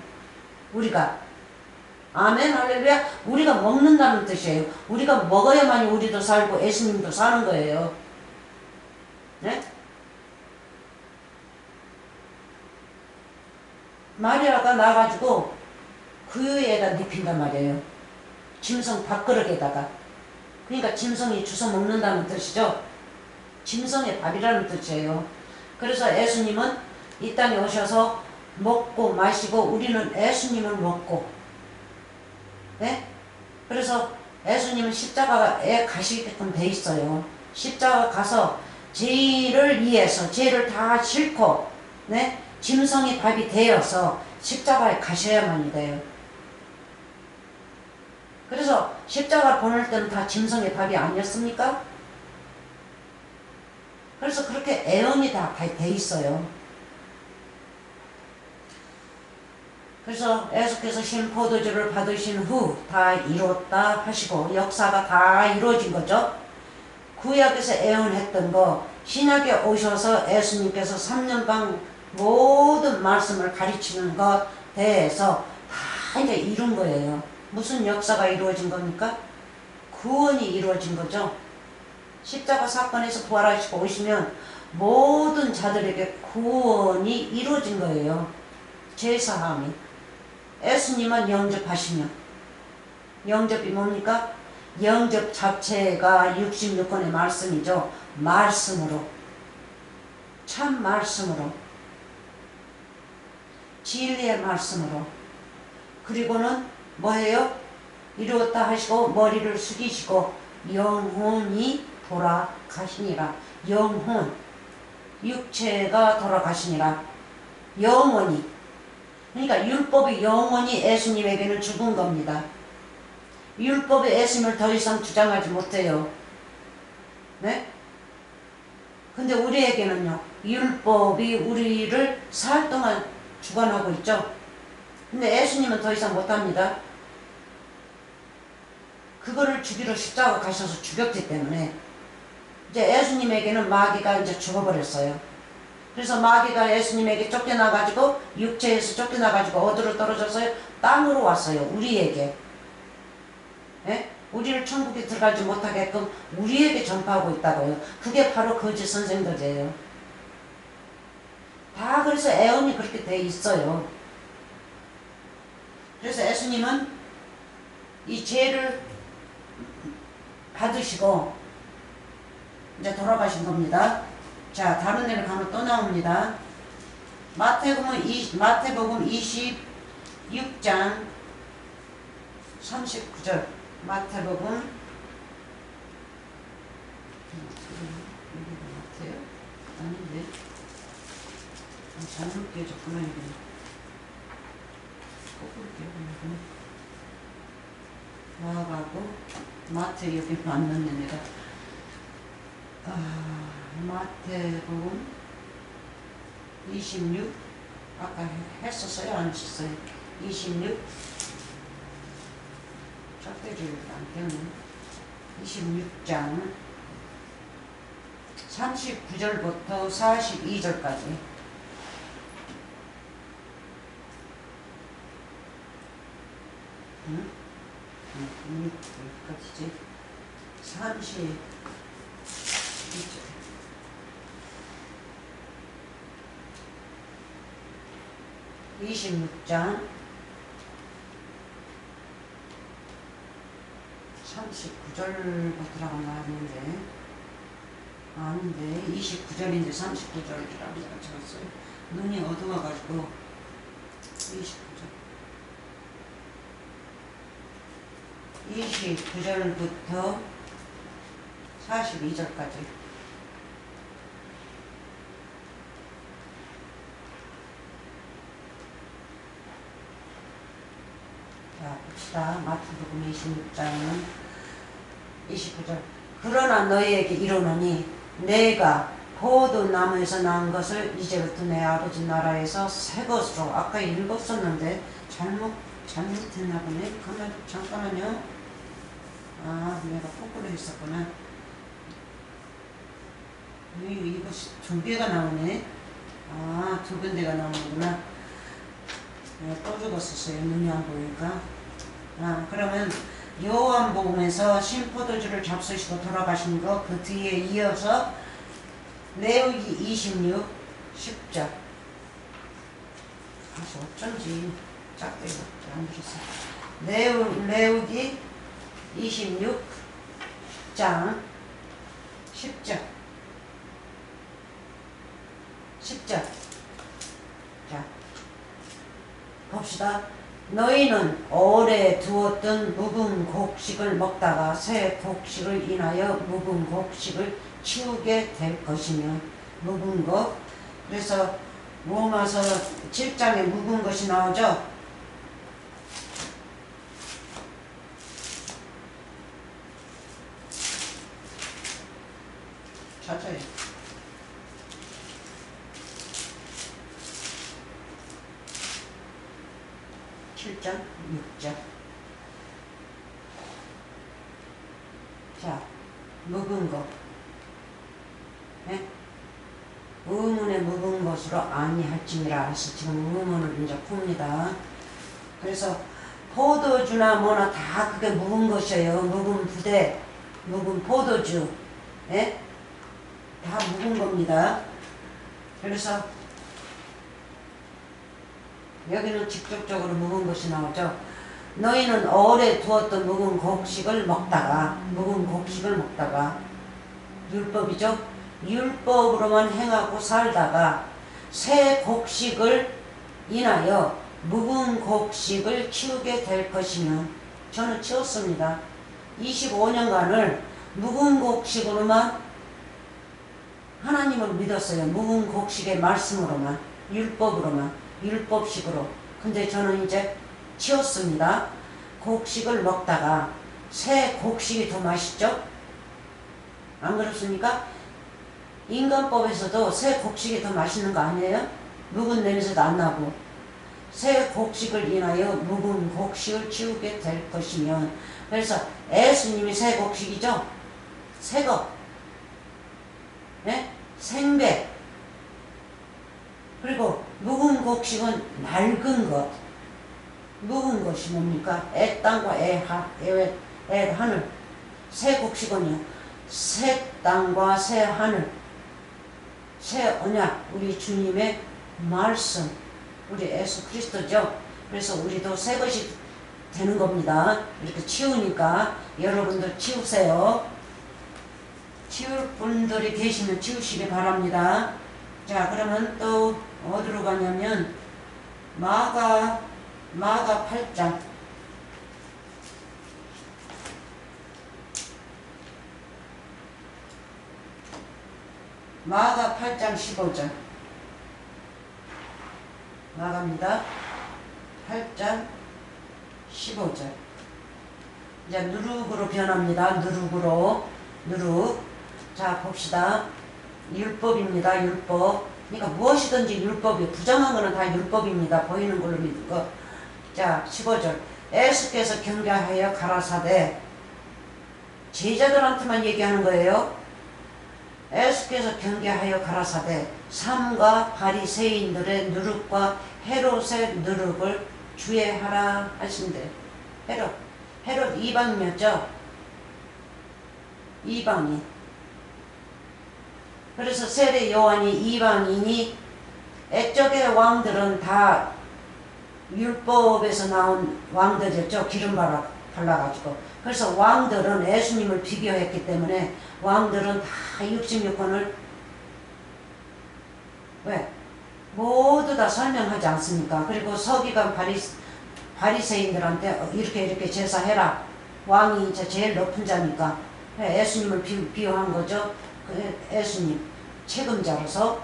우리가. 아멘 할렐루야. 우리가 먹는다는 뜻이에요. 우리가 먹어야만이 우리도 살고 예수님도 사는 거예요. 네? 마리아가 나가지고 구유에다 눕힌단 말이에요. 짐승 밥그릇에다가. 그러니까 짐승이 주워 먹는다는 뜻이죠. 짐승의 밥이라는 뜻이에요. 그래서 예수님은 이 땅에 오셔서 먹고 마시고 우리는 예수님을 먹고. 네? 그래서 예수님은 십자가에 가시게끔 돼 있어요. 십자가 가서 죄를 위해서 죄를 다 싣고 네? 짐승이 밥이 되어서 십자가에 가셔야만이 돼요. 그래서 십자가 보낼 때는 다 짐승의 밥이 아니었습니까? 그래서 그렇게 애언이 다 돼 있어요. 그래서 예수께서 신 포도주를 받으신 후 다 이뤘다 하시고 역사가 다 이루어진 거죠. 구약에서 애언했던 거 신약에 오셔서 예수님께서 3년간 모든 말씀을 가르치는 것 대해서 다 이제 이룬 거예요. 무슨 역사가 이루어진 겁니까? 구원이 이루어진 거죠. 십자가 사건에서 부활하시고 오시면 모든 자들에게 구원이 이루어진 거예요. 제사함이. 예수님은 영접하시면 영접이 뭡니까? 영접 자체가 66권의 말씀이죠. 말씀으로 참 말씀으로 진리의 말씀으로 그리고는 뭐예요? 이루었다 하시고 머리를 숙이시고 영혼이 돌아가시니라. 영혼 육체가 돌아가시니라. 영원히 그러니까 율법이 영원히 예수님에게는 죽은 겁니다. 율법이 예수님을 더 이상 주장하지 못해요. 네? 근데 우리에게는요. 율법이 우리를 사흘 동안 주관하고 있죠. 근데 예수님은 더 이상 못합니다. 그거를 죽이러 십자가 가셔서 죽였기 때문에 이제 예수님에게는 마귀가 이제 죽어버렸어요. 그래서 마귀가 예수님에게 쫓겨나가지고 육체에서 쫓겨나가지고 어디로 떨어졌어요? 땅으로 왔어요. 우리에게. 예? 우리를 천국에 들어가지 못하게끔 우리에게 전파하고 있다고요. 그게 바로 거짓 선생들이에요. 다 그래서 애언이 그렇게 돼 있어요. 그래서 예수님은 이 죄를 받으시고 이제 돌아가신 겁니다. 자, 다른 데를 가면 또 나옵니다. 마태복음 26장 39절. 마태복음 마태요? 아닌데 잘못 끼워졌구나. 이게 거꾸로 끼워졌구나. 나가고 마태 여기 맞는데 내가 마태복음 26 아까 했었어요? 안 했었어요? 26 짝대기를 안 떼네. 26장 39절부터 42절까지. 응? 여기까지지. 32절. 26장 39절부터라고 나왔는데 아닌데 29절인데 39절이라고 제가 적었어요. 눈이 어두워가지고 29절부터 42절까지. 자, 봅시다. 마태복음 26장은 29절. 그러나 너희에게 이르노니 내가 포도나무에서 난 것을 이제부터 내 아버지 나라에서 새 것으로 아까 읽었었는데 잘못했나 보네. 그러면 잠깐만요. 내가 거꾸로 했었구나. 이것이 두 개가 나오네. 두 군데가 나오는구나. 또 죽었었어요. 눈이 안 보니까. 그러면 요한복음에서 신포도주를 잡수시고 돌아가신 거 그 뒤에 이어서 레위기 26 10절. 어쩐지 짝대기 안 들었어. 레위기 26장 10절. 10절. 자, 봅시다. 너희는 오래 두었던 묵은 곡식을 먹다가 새 곡식을 인하여 묵은 곡식을 치우게 될 것이며. 묵은 것. 그래서 로마서 7장에 묵은 것이 나오죠. 찾아요. 7장 6절. 자, 묵은 것. 네? 의문에 묵은 것으로 아니할지니라 해서 지금 의문을 이제 풉니다. 그래서 포도주나 뭐나 다 그게 묵은 것이에요. 묵은 부대, 묵은 포도주. 예? 다 묵은 겁니다. 그래서 여기는 직접적으로 묵은 것이 나오죠. 너희는 오래 두었던 묵은 곡식을 먹다가 율법이죠. 율법으로만 행하고 살다가 새 곡식을 인하여 묵은 곡식을 치우게 될 것이면. 저는 치웠습니다. 25년간을 묵은 곡식으로만 하나님을 믿었어요. 묵은 곡식의 말씀으로만, 율법식으로. 근데 저는 이제 치웠습니다. 곡식을 먹다가 새 곡식이 더 맛있죠? 안 그렇습니까? 인간법에서도 새 곡식이 더 맛있는 거 아니에요? 묵은 냄새도 안 나고. 새 곡식을 인하여 묵은 곡식을 치우게 될 것이면. 그래서 예수님이 새 곡식이죠? 새 것. 네? 생배. 그리고 묵은 곡식은 맑은 것. 묵은 것이 뭡니까? 애 땅과 애 하늘. 새 곡식은요. 새 땅과 새 하늘. 새 언약. 우리 주님의 말씀. 우리 예수 그리스도죠. 그래서 우리도 새 것이 되는 겁니다. 이렇게 치우니까 여러분도 치우세요. 치울 분들이 계시면 치우시기 바랍니다. 자, 그러면 또 어디로 가냐면 마가 8장. 마가 8장 15절. 마가입니다. 8장 15절. 이제 누룩으로 변합니다. 누룩. 자, 봅시다. 율법입니다. 율법. 그러니까 무엇이든지 율법이, 부정한 거는 다 율법입니다. 보이는 걸로 믿는 거. 자, 15절. 예수께서 경계하여 가라사대. 제자들한테만 얘기하는 거예요. 예수께서 경계하여 가라사대 삼가 바리새인들의 누룩과 헤롯의 누룩을 주의하라 하신대. 헤롯 이방이었죠. 이방인. 그래서 세례 요한이 이방인이, 애적의 왕들은 다 율법에서 나온 왕들이었죠. 기름 발라가지고. 그래서 왕들은 예수님을 비교했기 때문에 왕들은 다 66권을 왜? 모두 다 설명하지 않습니까? 그리고 서기관 바리새인들한테 이렇게 제사해라. 왕이 이제 제일 높은 자니까 예수님을 비유한 거죠. 예수님 책임자로서.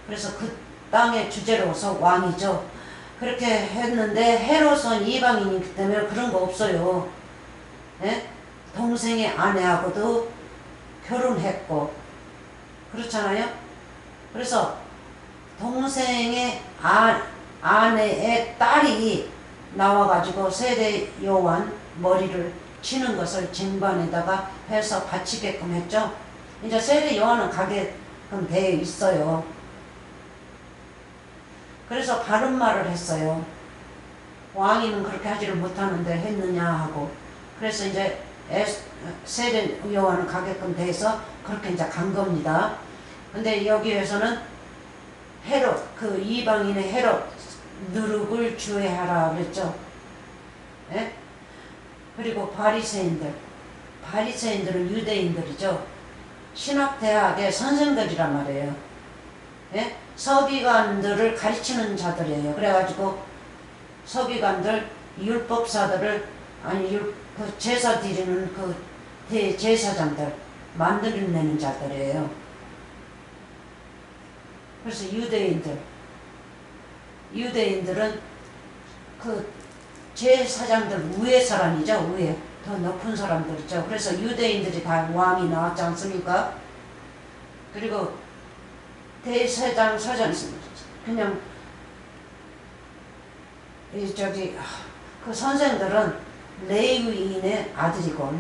그래서 그 땅의 주제로서 왕이죠. 그렇게 했는데 헤롯은 이방인이기 때문에 그런 거 없어요. 예? 동생의 아내하고도 결혼했고 그렇잖아요. 그래서 동생의 아내의 딸이 나와가지고 세례 요한 머리를 치는 것을 쟁반에다가 해서 바치게끔 했죠. 이제 세례 요한은 가게끔 되어 있어요. 그래서 바른 말을 했어요. 왕이는 그렇게 하지를 못하는데 했느냐 하고. 그래서 이제 세례 요한은 가게끔 돼서 그렇게 이제 간 겁니다. 근데 여기에서는 헤롯, 그 이방인의 헤롯 누룩을 주의하라 그랬죠. 예? 그리고 바리새인들은 유대인들이죠. 신학대학의 선생들이란 말이에요. 예? 서기관들을 가르치는 자들이에요. 그래가지고 서기관들, 율법사들을, 아니 그 제사 드리는 그 대제사장들 만들어내는 자들이에요. 그래서 유대인들은 그 제사장들 위에 사람이죠. 위에 더 높은 사람들이죠. 그래서 유대인들이 다 왕이 나왔지 않습니까? 그리고 대제사장 그냥 그 선생들은 레위의 아들이고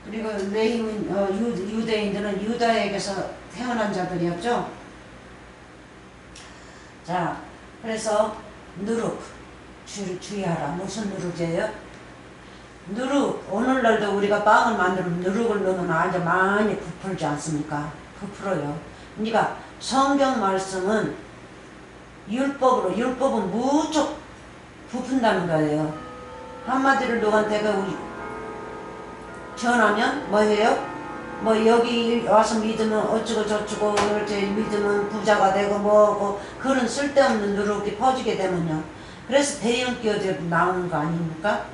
그리고 유대인들은 유다에게서 태어난 자들이었죠. 자, 그래서 누룩 주의하라. 무슨 누룩이에요? 누룩. 오늘날도 우리가 빵을 만들면 누룩을 넣으면 아주 많이 부풀지 않습니까? 부풀어요. 그러니까 성경 말씀은 율법은 무척 부푼다는 거예요. 한마디로 누구한테 전하면 뭐 해요? 뭐 여기 와서 믿으면 어쩌고 저쩌고 이렇게 믿으면 부자가 되고 뭐고 그런 쓸데없는 누룩이 퍼지게 되면요. 그래서 대형교회들 나오는 거 아닙니까?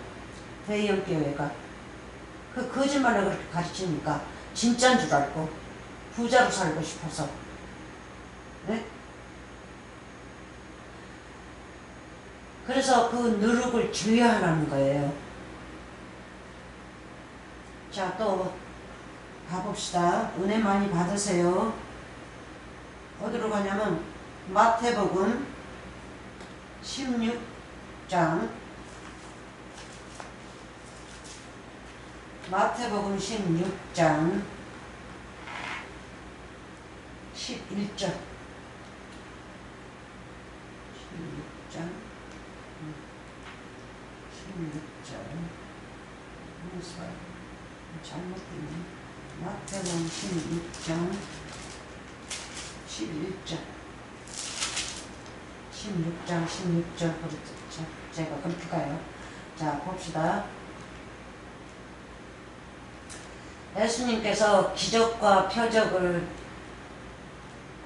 대형교회가 그 거짓말을 그렇게 가르치니까 진짜인 줄 알고 부자로 살고 싶어서. 네? 그래서 그 누룩을 주의하라는 거예요. 자, 또 가봅시다. 은혜 많이 받으세요. 어디로 가냐면 마태복음 16장 마태복음 16장 11절 16절 16절 잘못됐네. 마태복음 16장 11절 16장 16절 그렇죠. 제가 그렇게 가요. 자 봅시다. 예수님께서 기적과 표적을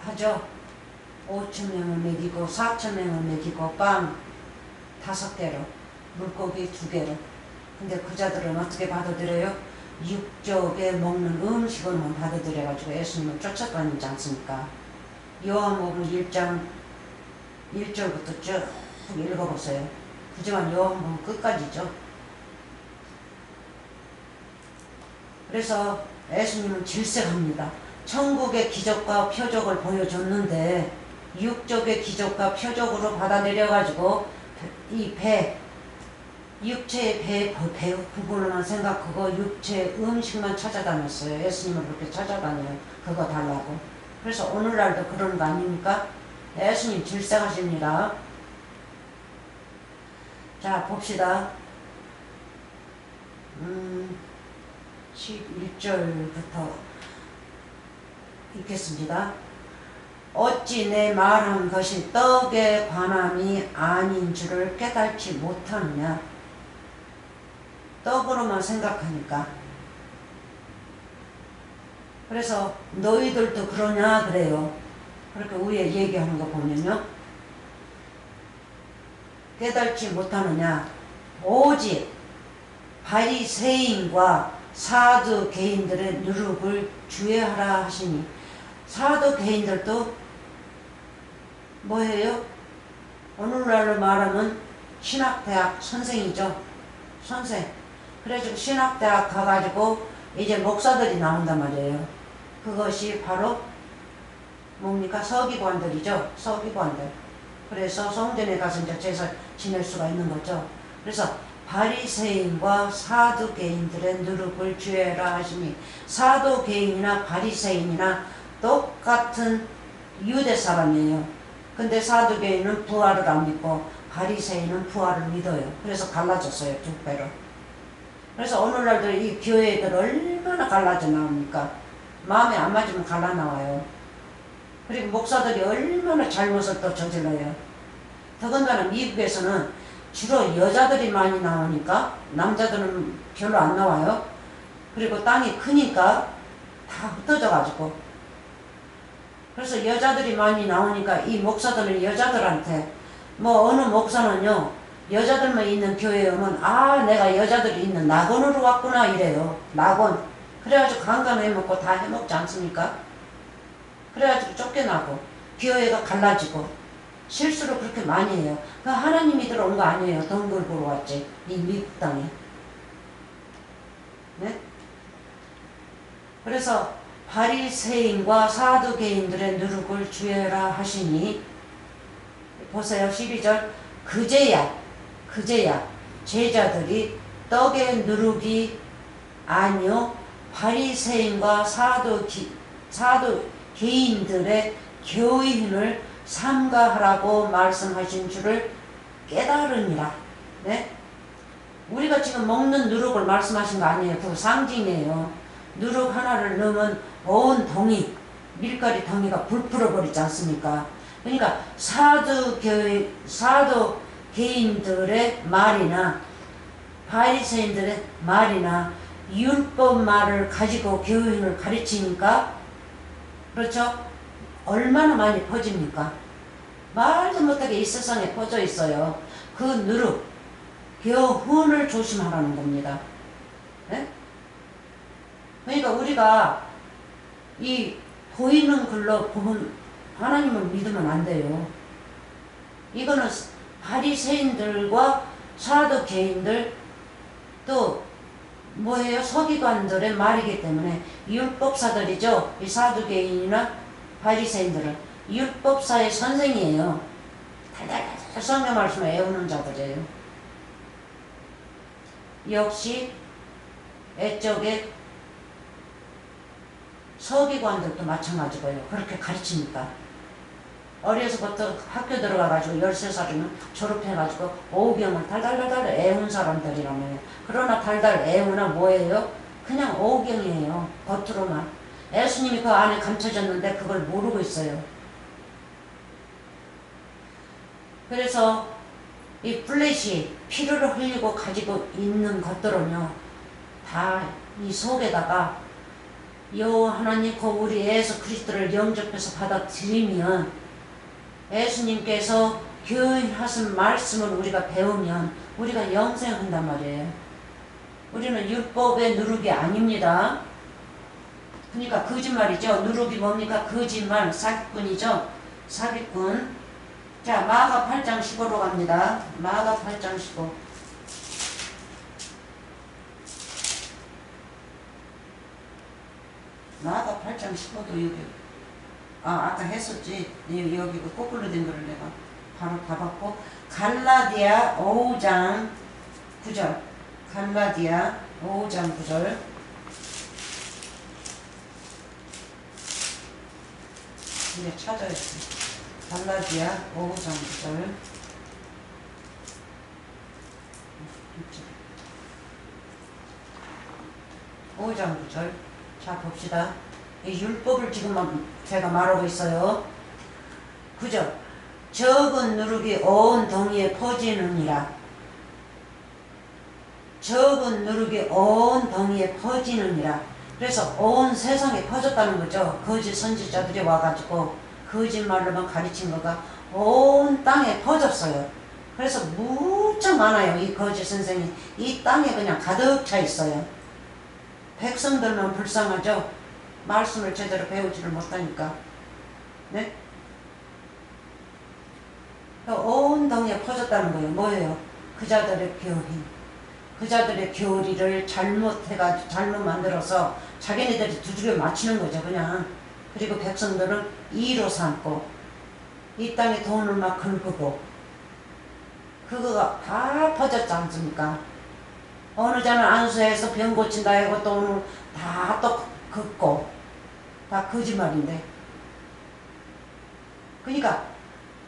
하죠. 5,000명을 먹이고 4,000명을 먹이고 빵 5개로 물고기 2개로. 근데 그 자들은 어떻게 받아들여요? 육족에 먹는 음식으로만 받아들여가지고 예수님을 쫓아다니지 않습니까? 요한복음 1장 1절부터 쭉 읽어보세요. 그지만 요한복음 끝까지죠. 그래서 예수님은 질색합니다. 천국의 기적과 표적을 보여줬는데 육족의 기적과 표적으로 받아들여가지고 이 육체의 배 부분으로만 생각하고 육체의 음식만 찾아다녔어요. 예수님을 그렇게 찾아다녀요. 그거 달라고. 그래서 오늘날도 그런 거 아닙니까? 예수님 질색하십니다. 자 봅시다. 11절부터 읽겠습니다. 어찌 내 말한 것이 떡에 관함이 아닌 줄을 깨닫지 못하느냐. 떡으로만 생각하니까. 그래서 너희들도 그러냐 그래요. 그렇게 위에 얘기하는 거 보면요. 깨닫지 못하느냐. 오직 바리새인과 사두개인들의 누룩을 주의하라 하시니. 사두개인들도 뭐예요? 오늘날로 말하면 신학대학 선생이죠. 선생. 그래가지고 신학대학 가가지고 이제 목사들이 나온단 말이에요. 그것이 바로 뭡니까? 서기관들이죠. 서기관들. 그래서 성전에 가서 이제 제사 지낼 수가 있는 거죠. 그래서 바리새인과 사두개인들의 누룩을 주의하라 하시니. 사두개인이나 바리새인이나 똑같은 유대 사람이에요. 근데 사두개인은 부활을 안 믿고 바리새인은 부활을 믿어요. 그래서 갈라졌어요. 2배로. 그래서 오늘날도 이 교회들 얼마나 갈라져 나옵니까? 마음에 안 맞으면 갈라 나와요. 그리고 목사들이 얼마나 잘못을 또 저질러요. 더군다나 미국에서는 주로 여자들이 많이 나오니까 남자들은 별로 안 나와요. 그리고 땅이 크니까 다 흩어져 가지고. 그래서 여자들이 많이 나오니까 이 목사들은 여자들한테 뭐 어느 목사는요 여자들만 있는 교회에 오면 아 내가 여자들이 있는 낙원으로 왔구나 이래요. 낙원. 그래가지고 강간 해먹고 다 해먹지 않습니까? 그래가지고 쫓겨나고 교회가 갈라지고 실수를 그렇게 많이 해요. 그 하나님이 들어온 거 아니에요. 덩굴 보러 왔지. 이 미국 땅에. 네? 그래서 바리새인과 사두개인들의 누룩을 주의하라 하시니. 보세요. 12절. 그제야 제자들이 떡의 누룩이 아니요 바리새인과 사두개인들의 교인을 삼가하라고 말씀하신 줄을 깨달으니라. 네? 우리가 지금 먹는 누룩을 말씀하신 거 아니에요. 그 상징이에요. 누룩 하나를 넣으면 온 덩이, 밀가리 덩이가 불풀어 버리지 않습니까? 그러니까 사두개인들의 말이나 바리새인들의 말이나 율법 말을 가지고 교인을 가르치니까 그렇죠? 얼마나 많이 퍼집니까? 말도 못하게 이 세상에 퍼져 있어요. 그 누룩, 교훈을 조심하라는 겁니다. 네? 그러니까 우리가 이 보이는 글로 보면 하나님을 믿으면 안 돼요. 이거는 바리새인들과 사두개인들 또 뭐예요? 서기관들의 말이기 때문에 율법사들이죠. 이 사두개인이나 바리새인들은 율법사의 선생이에요. 달달달 성경 말씀을 외우는 자들이에요. 역시 애적에 서기관들도 마찬가지고요. 그렇게 가르치니까. 어려서부터 학교 들어가가지고 13살이면 졸업해가지고 오경을 달달달달 애운 사람들이라며요. 그러나 달달 애우나 뭐예요? 그냥 오경이에요. 겉으로만. 예수님이 그 안에 감춰졌는데 그걸 모르고 있어요. 그래서 이 플랫이 피를 흘리고 가지고 있는 것들은요, 다 이 속에다가 요 하나님 그 우리 예수 그리스도를 영접해서 받아들이면, 예수님께서 교훈하신 말씀을 우리가 배우면 우리가 영생한단 말이에요. 우리는 율법의 누룩이 아닙니다. 그러니까 거짓말이죠. 누룩이 뭡니까? 거짓말, 사기꾼이죠. 사기꾼. 자, 마가 8장 15로 갑니다. 마가 8장 15. 마가 8장 15도 여기. 아까 했었지. 여기 그 거꾸로 된 거를 내가 바로 봐봤고. 갈라디아 5장 9절. 갈라디아 5장 9절. 이제 찾아야지. 갈라디아 5장 9절. 5장 9절. 자, 봅시다. 이 율법을 지금 제가 말하고 있어요. 그죠? 적은 누룩이 온 동이에 퍼지느니라. 적은 누룩이 온 동이에 퍼지느니라. 그래서 온 세상에 퍼졌다는 거죠. 거짓 선지자들이 와가지고 거짓말로만 가르친 거가 온 땅에 퍼졌어요. 그래서 무척 많아요. 이 거짓 선생이 이 땅에 그냥 가득 차 있어요. 백성들만 불쌍하죠. 말씀을 제대로 배우지를 못하니까. 네? 온 동에 퍼졌다는 거예요. 뭐예요? 그자들의 교리. 그자들의 교리를 잘못해가지고 잘못 만들어서 자기네들이 두들겨 맞히는 거죠. 그냥. 그리고 백성들은 이로 삼고 이 땅에 돈을 막 긁고 그거가 다 퍼졌지 않습니까? 어느 자는 안수해서 병 고친다 하고 또 오늘 다 또 긁고 다 거짓말인데. 그러니까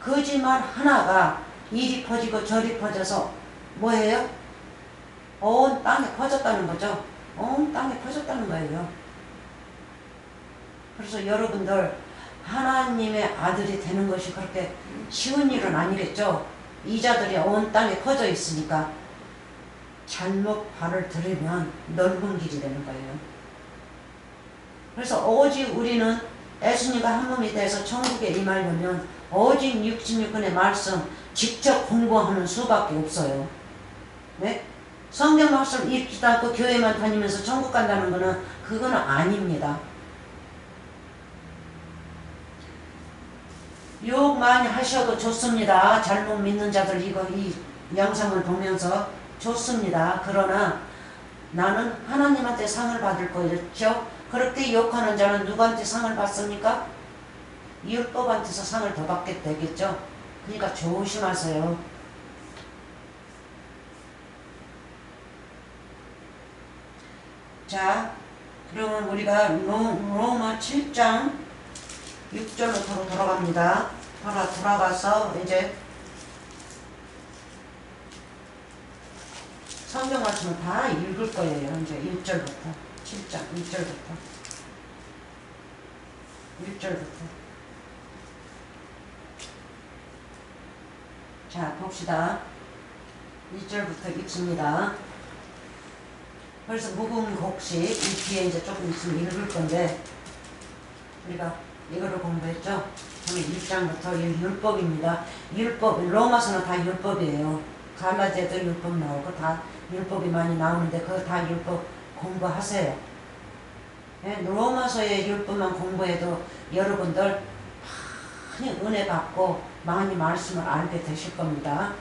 거짓말 하나가 이리 퍼지고 저리 퍼져서 뭐예요? 온 땅에 퍼졌다는 거죠. 온 땅에 퍼졌다는 거예요. 그래서 여러분들 하나님의 아들이 되는 것이 그렇게 쉬운 일은 아니겠죠. 이자들이 온 땅에 퍼져 있으니까 잘못 발을 들이면 넓은 길이 되는 거예요. 그래서 오직 우리는 예수님과 한 몸이 돼서 천국에 임하려면 오직 66권의 말씀 직접 공부하는 수밖에 없어요. 네? 성경 말씀 읽지도 않고 교회만 다니면서 천국 간다는 거는 그거는 아닙니다. 욕 많이 하셔도 좋습니다. 잘못 믿는 자들 이 영상을 보면서 좋습니다. 그러나 나는 하나님한테 상을 받을 거였죠. 그렇게 욕하는 자는 누구한테 상을 받습니까? 율법한테서 상을 더 받게 되겠죠. 그러니까 조심하세요. 자, 그러면 우리가 로마 7장 6절로 돌아갑니다. 돌아가서 이제 성경 말씀을 다 읽을 거예요. 이제 1절부터 7장 1절부터 자, 봅시다. 1절부터 읽습니다. 그래서 무궁곡식 이 뒤에 이제 조금 있으면 읽을 건데 우리가 이거를 공부했죠. 그러면 1장부터 율법입니다. 율법, 로마서는 다 율법이에요. 갈라디아도 율법 나오고 다 율법이 많이 나오는데 그거 다 율법 공부하세요. 예, 로마서의 율법만 공부해도 여러분들 많이 은혜 받고 많이 말씀을 알게 되실 겁니다.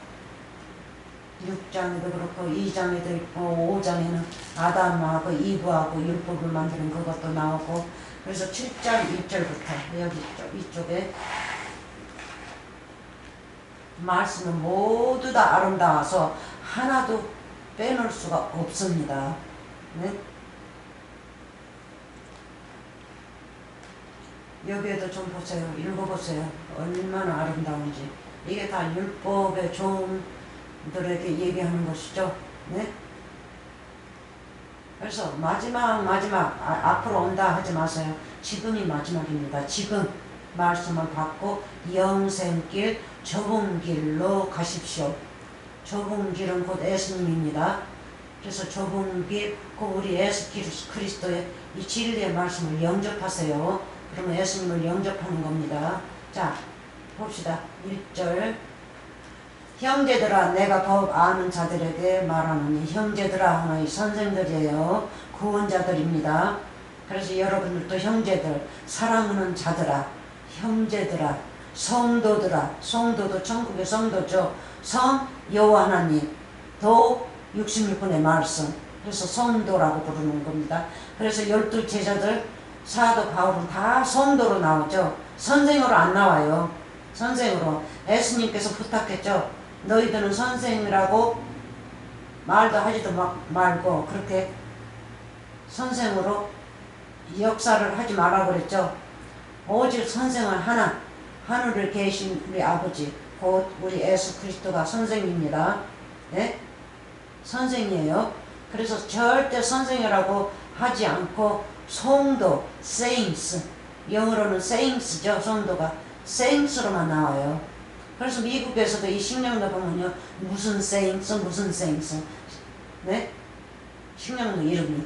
6장에도 그렇고 2장에도 있고 5장에는 아담하고 이브하고 율법을 만드는 그것도 나오고 그래서 7장 1절부터 여기 이쪽에 말씀은 모두 다 아름다워서 하나도 빼놓을 수가 없습니다. 네? 여기에도 좀 보세요. 읽어보세요. 얼마나 아름다운지. 이게 다 율법의 종들에게 얘기하는 것이죠. 네? 그래서 마지막 앞으로 온다 하지 마세요. 지금이 마지막입니다. 지금 말씀을 받고 영생길 좁은 길로 가십시오. 좁은 길은 곧 예수님입니다. 그래서 좁은 길, 그 우리 예수 그리스도의 이 진리의 말씀을 영접하세요. 그러면 예수님을 영접하는 겁니다. 자, 봅시다. 1절. 형제들아, 내가 법 아는 자들에게 말하노니, 형제들아 하나의 선생들이에요. 구원자들입니다. 그래서 여러분들도 형제들, 사랑하는 자들아, 형제들아, 성도들아, 성도도 천국의 성도죠. 성 여호와 하나님, 도 66분의 말씀. 그래서 성도라고 부르는 겁니다. 그래서 12 제자들, 사도 바울은 다 성도로 나오죠. 선생으로 안 나와요. 선생으로. 예수님께서 부탁했죠. 너희들은 선생이라고 말도 하지도 말고 그렇게 선생으로 역사를 하지 말라고 그랬죠. 오직 선생은 하나, 하늘에 계신 우리 아버지, 곧 우리 예수 그리스도가 선생입니다. 네? 선생이에요. 그래서 절대 선생이라고 하지 않고 성도, saints, 영어로는 saints죠. 성도가 saints로만 나와요. 그래서 미국에서도 이 식량도 보면요, 무슨 saints, 무슨 saints, 네? 식량도 이름이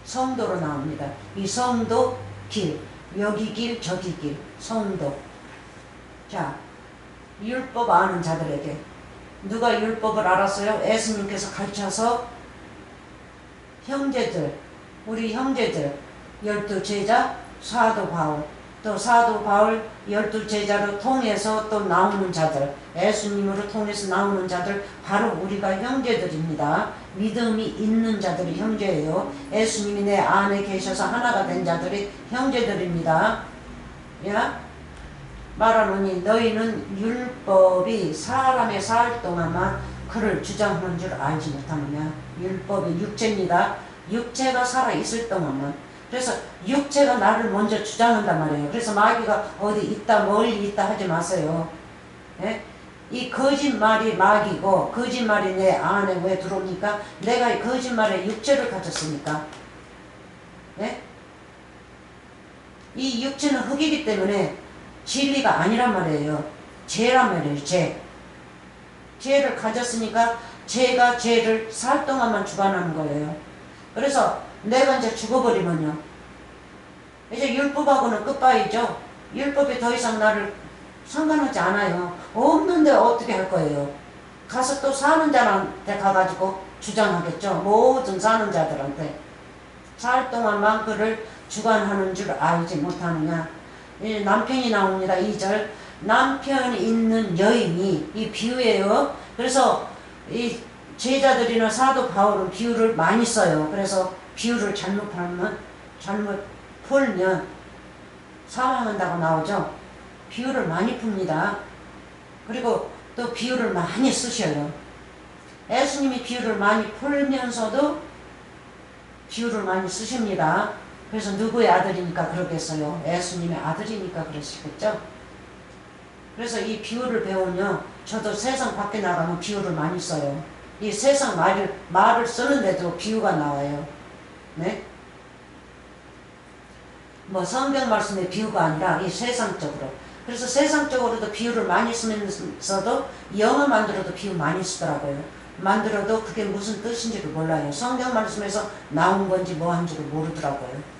성도로 나옵니다. 이 성도 길, 여기 길, 저기 길, 성도. 자, 율법 아는 자들에게. 누가 율법을 알았어요? 예수님께서 가르쳐서 형제들, 우리 형제들, 12 제자, 사도 바울, 또 사도 바울 12 제자로 통해서 또 나오는 자들, 예수님으로 통해서 나오는 자들, 바로 우리가 형제들입니다. 믿음이 있는 자들이 형제예요. 예수님이 내 안에 계셔서 하나가 된 자들이 형제들입니다. 야? 말하노니 너희는 율법이 사람의 살 동안만 그를 주장하는 줄 알지 못하느냐. 율법이 육체입니다. 육체가 살아있을 동안만. 그래서 육체가 나를 먼저 주장한단 말이에요. 그래서 마귀가 어디 있다 멀리 있다 하지 마세요. 예? 이 거짓말이 마귀고 거짓말이 내 안에 왜 들어옵니까? 내가 이 거짓말에 육체를 가졌으니까. 예? 이 육체는 흙이기 때문에 진리가 아니란 말이에요. 죄란 말이에요. 죄. 죄를 가졌으니까 죄가 죄를 살 동안만 주관하는 거예요. 그래서 내가 이제 죽어버리면요, 이제 율법하고는 끝바이죠. 율법이 더 이상 나를 상관하지 않아요. 없는데 어떻게 할 거예요? 가서 또 사는 자한테 가가지고 주장하겠죠. 모든 사는 자들한테. 살 동안만 그를 주관하는 줄 알지 못하느냐. 남편이 나옵니다. 2절. 남편이 있는 여인이, 이 비유예요. 그래서 이 제자들이나 사도 바울은 비유를 많이 써요. 그래서 비유를 잘못 풀면 사망한다고 나오죠. 비유를 많이 풉니다. 그리고 또 비유를 많이 쓰셔요. 예수님이 비유를 많이 풀면서도 비유를 많이 쓰십니다. 그래서 누구의 아들이니까 그러겠어요? 예수님의 아들이니까 그러시겠죠? 그래서 이 비유를 배우면 저도 세상 밖에 나가면 비유를 많이 써요. 이 세상 말을 쓰는데도 비유가 나와요. 네? 뭐 성경 말씀의 비유가 아니라 이 세상적으로. 그래서 세상적으로도 비유를 많이 쓰면서도 영어 만들어도 비유 많이 쓰더라고요. 만들어도 그게 무슨 뜻인지를 몰라요. 성경 말씀에서 나온 건지 뭐 한지를 모르더라고요.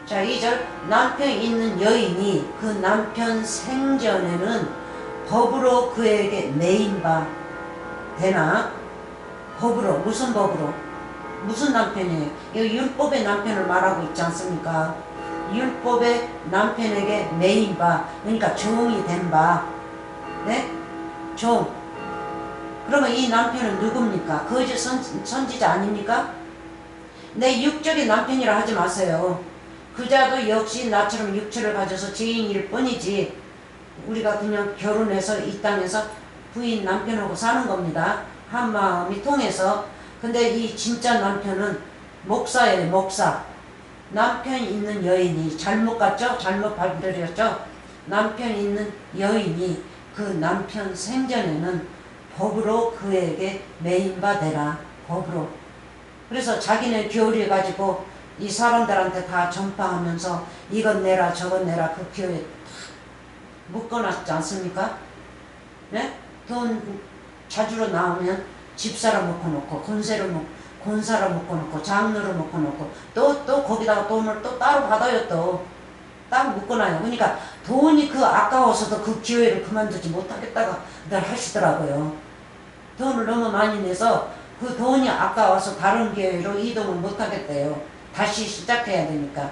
자, 2절. 남편이 있는 여인이 그 남편 생전에는 법으로 그에게 매인 바 되나? 법으로. 무슨 법으로? 무슨 남편이에요? 이거 율법의 남편을 말하고 있지 않습니까? 율법의 남편에게 매인 바, 그러니까 종이 된 바. 네? 종. 그러면 이 남편은 누굽니까? 거짓 선지자 아닙니까? 내 육적인 남편이라 하지 마세요. 그자도 역시 나처럼 육체를 가져서 죄인일 뿐이지, 우리가 그냥 결혼해서 이 땅에서 부인 남편하고 사는 겁니다. 한 마음이 통해서. 근데 이 진짜 남편은 목사예요. 목사. 남편 있는 여인이 잘못 갔죠? 잘못 받아들였죠? 남편 있는 여인이 그 남편 생전에는 법으로 그에게 매인바 되라. 법으로. 그래서 자기네 교리해가지고 이 사람들한테 다 전파하면서 이것 내라 저것 내라 그 교회 다 묶어놨지 않습니까? 네? 돈 자주로 나오면 집사로 묶어놓고 권사로 묶어놓고 장로로 묶어놓고 또 거기다가 돈을 또 따로 받아요. 또 딱 묶어놔요. 그러니까 돈이 그 아까워서도 그 기회를 그만두지 못하겠다가 늘 하시더라고요. 돈을 너무 많이 내서 그 돈이 아까워서 다른 기회로 이동을 못하겠대요. 다시 시작해야 되니까.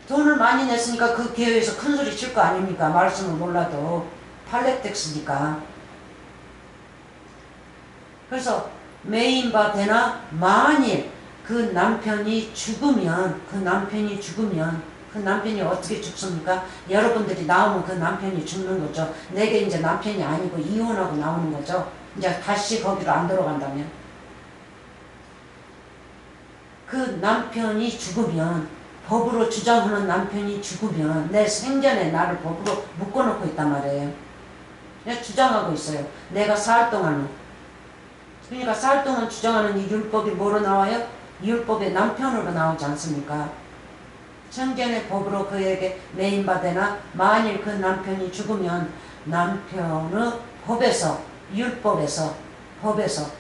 돈을 많이 냈으니까 그 기회에서 큰 소리 칠 거 아닙니까? 말씀을 몰라도 팔레텍스니까. 그래서 매인바 되나 만일 그 남편이 죽으면 그 남편이 어떻게 죽습니까? 여러분들이 나오면 그 남편이 죽는 거죠. 내게 이제 남편이 아니고 이혼하고 나오는 거죠. 이제 다시 거기로 안 들어간다면. 그 남편이 죽으면, 법으로 주장하는 남편이 죽으면 내 생전에 나를 법으로 묶어놓고 있단 말이에요. 내가 주장하고 있어요. 내가 살 동안은. 그러니까 살 동안 주장하는 이 율법이 뭐로 나와요? 율법의 남편으로 나오지 않습니까? 생전의 법으로 그에게 매인바되나 만일 그 남편이 죽으면 남편의 법에서 율법에서 법에서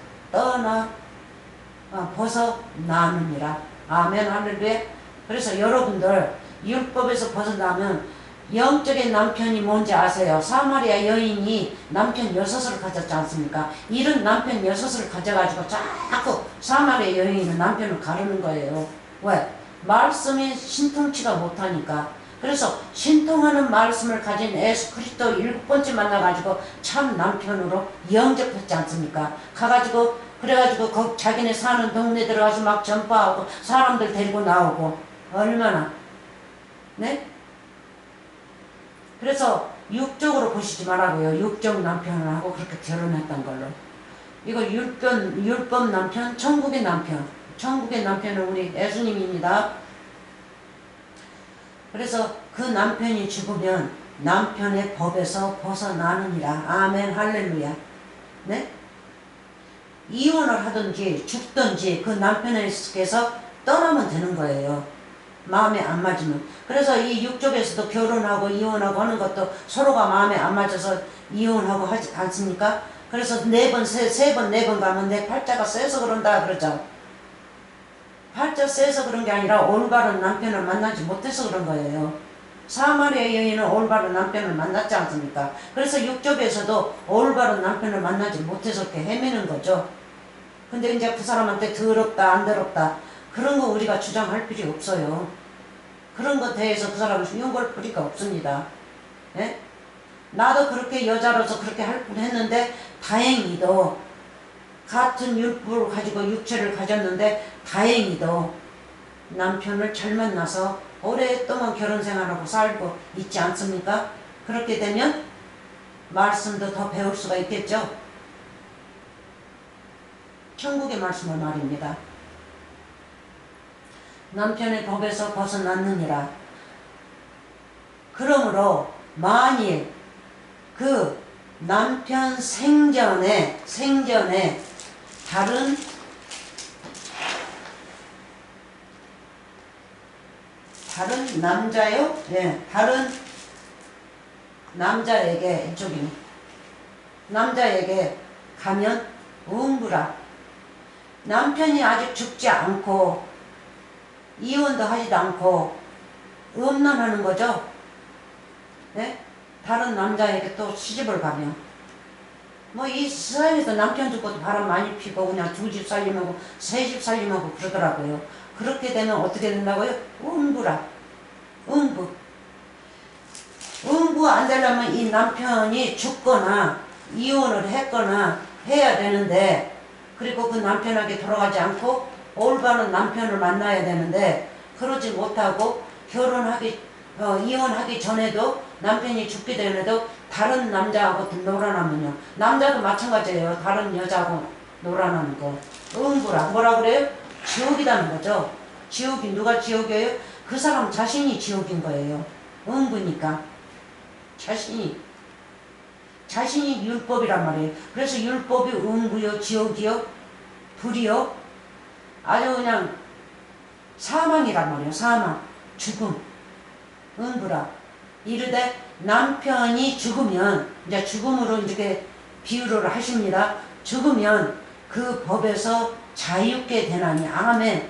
벗어나느니라. 아멘 할렐루야. 그래서 여러분들 율법에서 벗어나면 영적인 남편이 뭔지 아세요? 사마리아 여인이 남편 6을 가졌지 않습니까? 이런 남편 6을 가져가지고 자꾸 사마리아 여인은 남편을 가르는 거예요. 왜? 말씀이 신통치가 못하니까. 그래서 신통하는 말씀을 가진 예수 그리스도 7번째 만나가지고 참 남편으로 영접했지 않습니까? 가가지고 그래가지고 자기네 사는 동네 들어가서 막 전파하고 사람들 데리고 나오고 얼마나 네? 그래서 육적으로 보시지 말라고요. 육적 남편하고 그렇게 결혼했던 걸로. 이거 율법 남편, 천국의 남편. 천국의 남편은 우리 예수님입니다. 그래서 그 남편이 죽으면 남편의 법에서 벗어나느니라. 아멘 할렐루야. 네? 이혼을 하든지 죽든지 그 남편에게서 떠나면 되는 거예요. 마음에 안 맞으면. 그래서 이 육족에서도 결혼하고 이혼하고 하는 것도 서로가 마음에 안 맞아서 이혼하고 하지 않습니까? 그래서 세 번, 네 번 가면 내 팔자가 세서 그런다 그러죠. 팔자 세서 그런 게 아니라 올바른 남편을 만나지 못해서 그런 거예요. 사마리아 여인은 올바른 남편을 만났지 않습니까? 그래서 육족에서도 올바른 남편을 만나지 못해서 이렇게 헤매는 거죠. 근데 이제 그 사람한테 더럽다 안 더럽다 그런 거 우리가 주장할 필요 없어요. 그런 것에 대해서 그 사람은 신경 걸 필요가 없습니다. 예? 나도 그렇게 여자로서 그렇게 할 뻔했는데 다행히도 같은 율법을 가지고 육체를 가졌는데 다행히도 남편을 잘 만나서 오랫동안 결혼 생활하고 살고 있지 않습니까? 그렇게 되면 말씀도 더 배울 수가 있겠죠. 천국의 말씀을 말입니다. 남편의 법에서 벗어났느니라. 그러므로 만일 그 남편 생전에 다른 남자요? 네, 다른 남자에게 이쪽이네. 남자에게 가면 음부라. 남편이 아직 죽지 않고 이혼도 하지도 않고 음란하는 거죠. 네? 다른 남자에게 또 시집을 가면 뭐 이 세상에서 남편 죽고도 바람 많이 피고 그냥 2집 살림하고 3집 살림하고 그러더라고요. 그렇게 되면 어떻게 된다고요? 음부라. 음부 안 되려면 이 남편이 죽거나 이혼을 했거나 해야 되는데, 그리고 그 남편에게 돌아가지 않고 올바른 남편을 만나야 되는데 그러지 못하고 이혼하기 전에도 남편이 죽게 되는데도 다른 남자하고 놀아나면요. 남자도 마찬가지예요. 다른 여자하고 놀아나는 거. 음부라. 뭐라 그래요? 지옥이라는 거죠. 지옥이 누가 지옥이에요? 그 사람 자신이 지옥인 거예요. 음부니까. 자신이 율법이란 말이에요. 그래서 율법이 음부요, 지옥이요, 불이요, 아주 그냥 사망이란 말이에요. 사망, 죽음, 음부라. 이르되 남편이 죽으면, 이제 죽음으로 이렇게 비유를 하십니다. 죽으면 그 법에서 자유케 되나니. 아멘.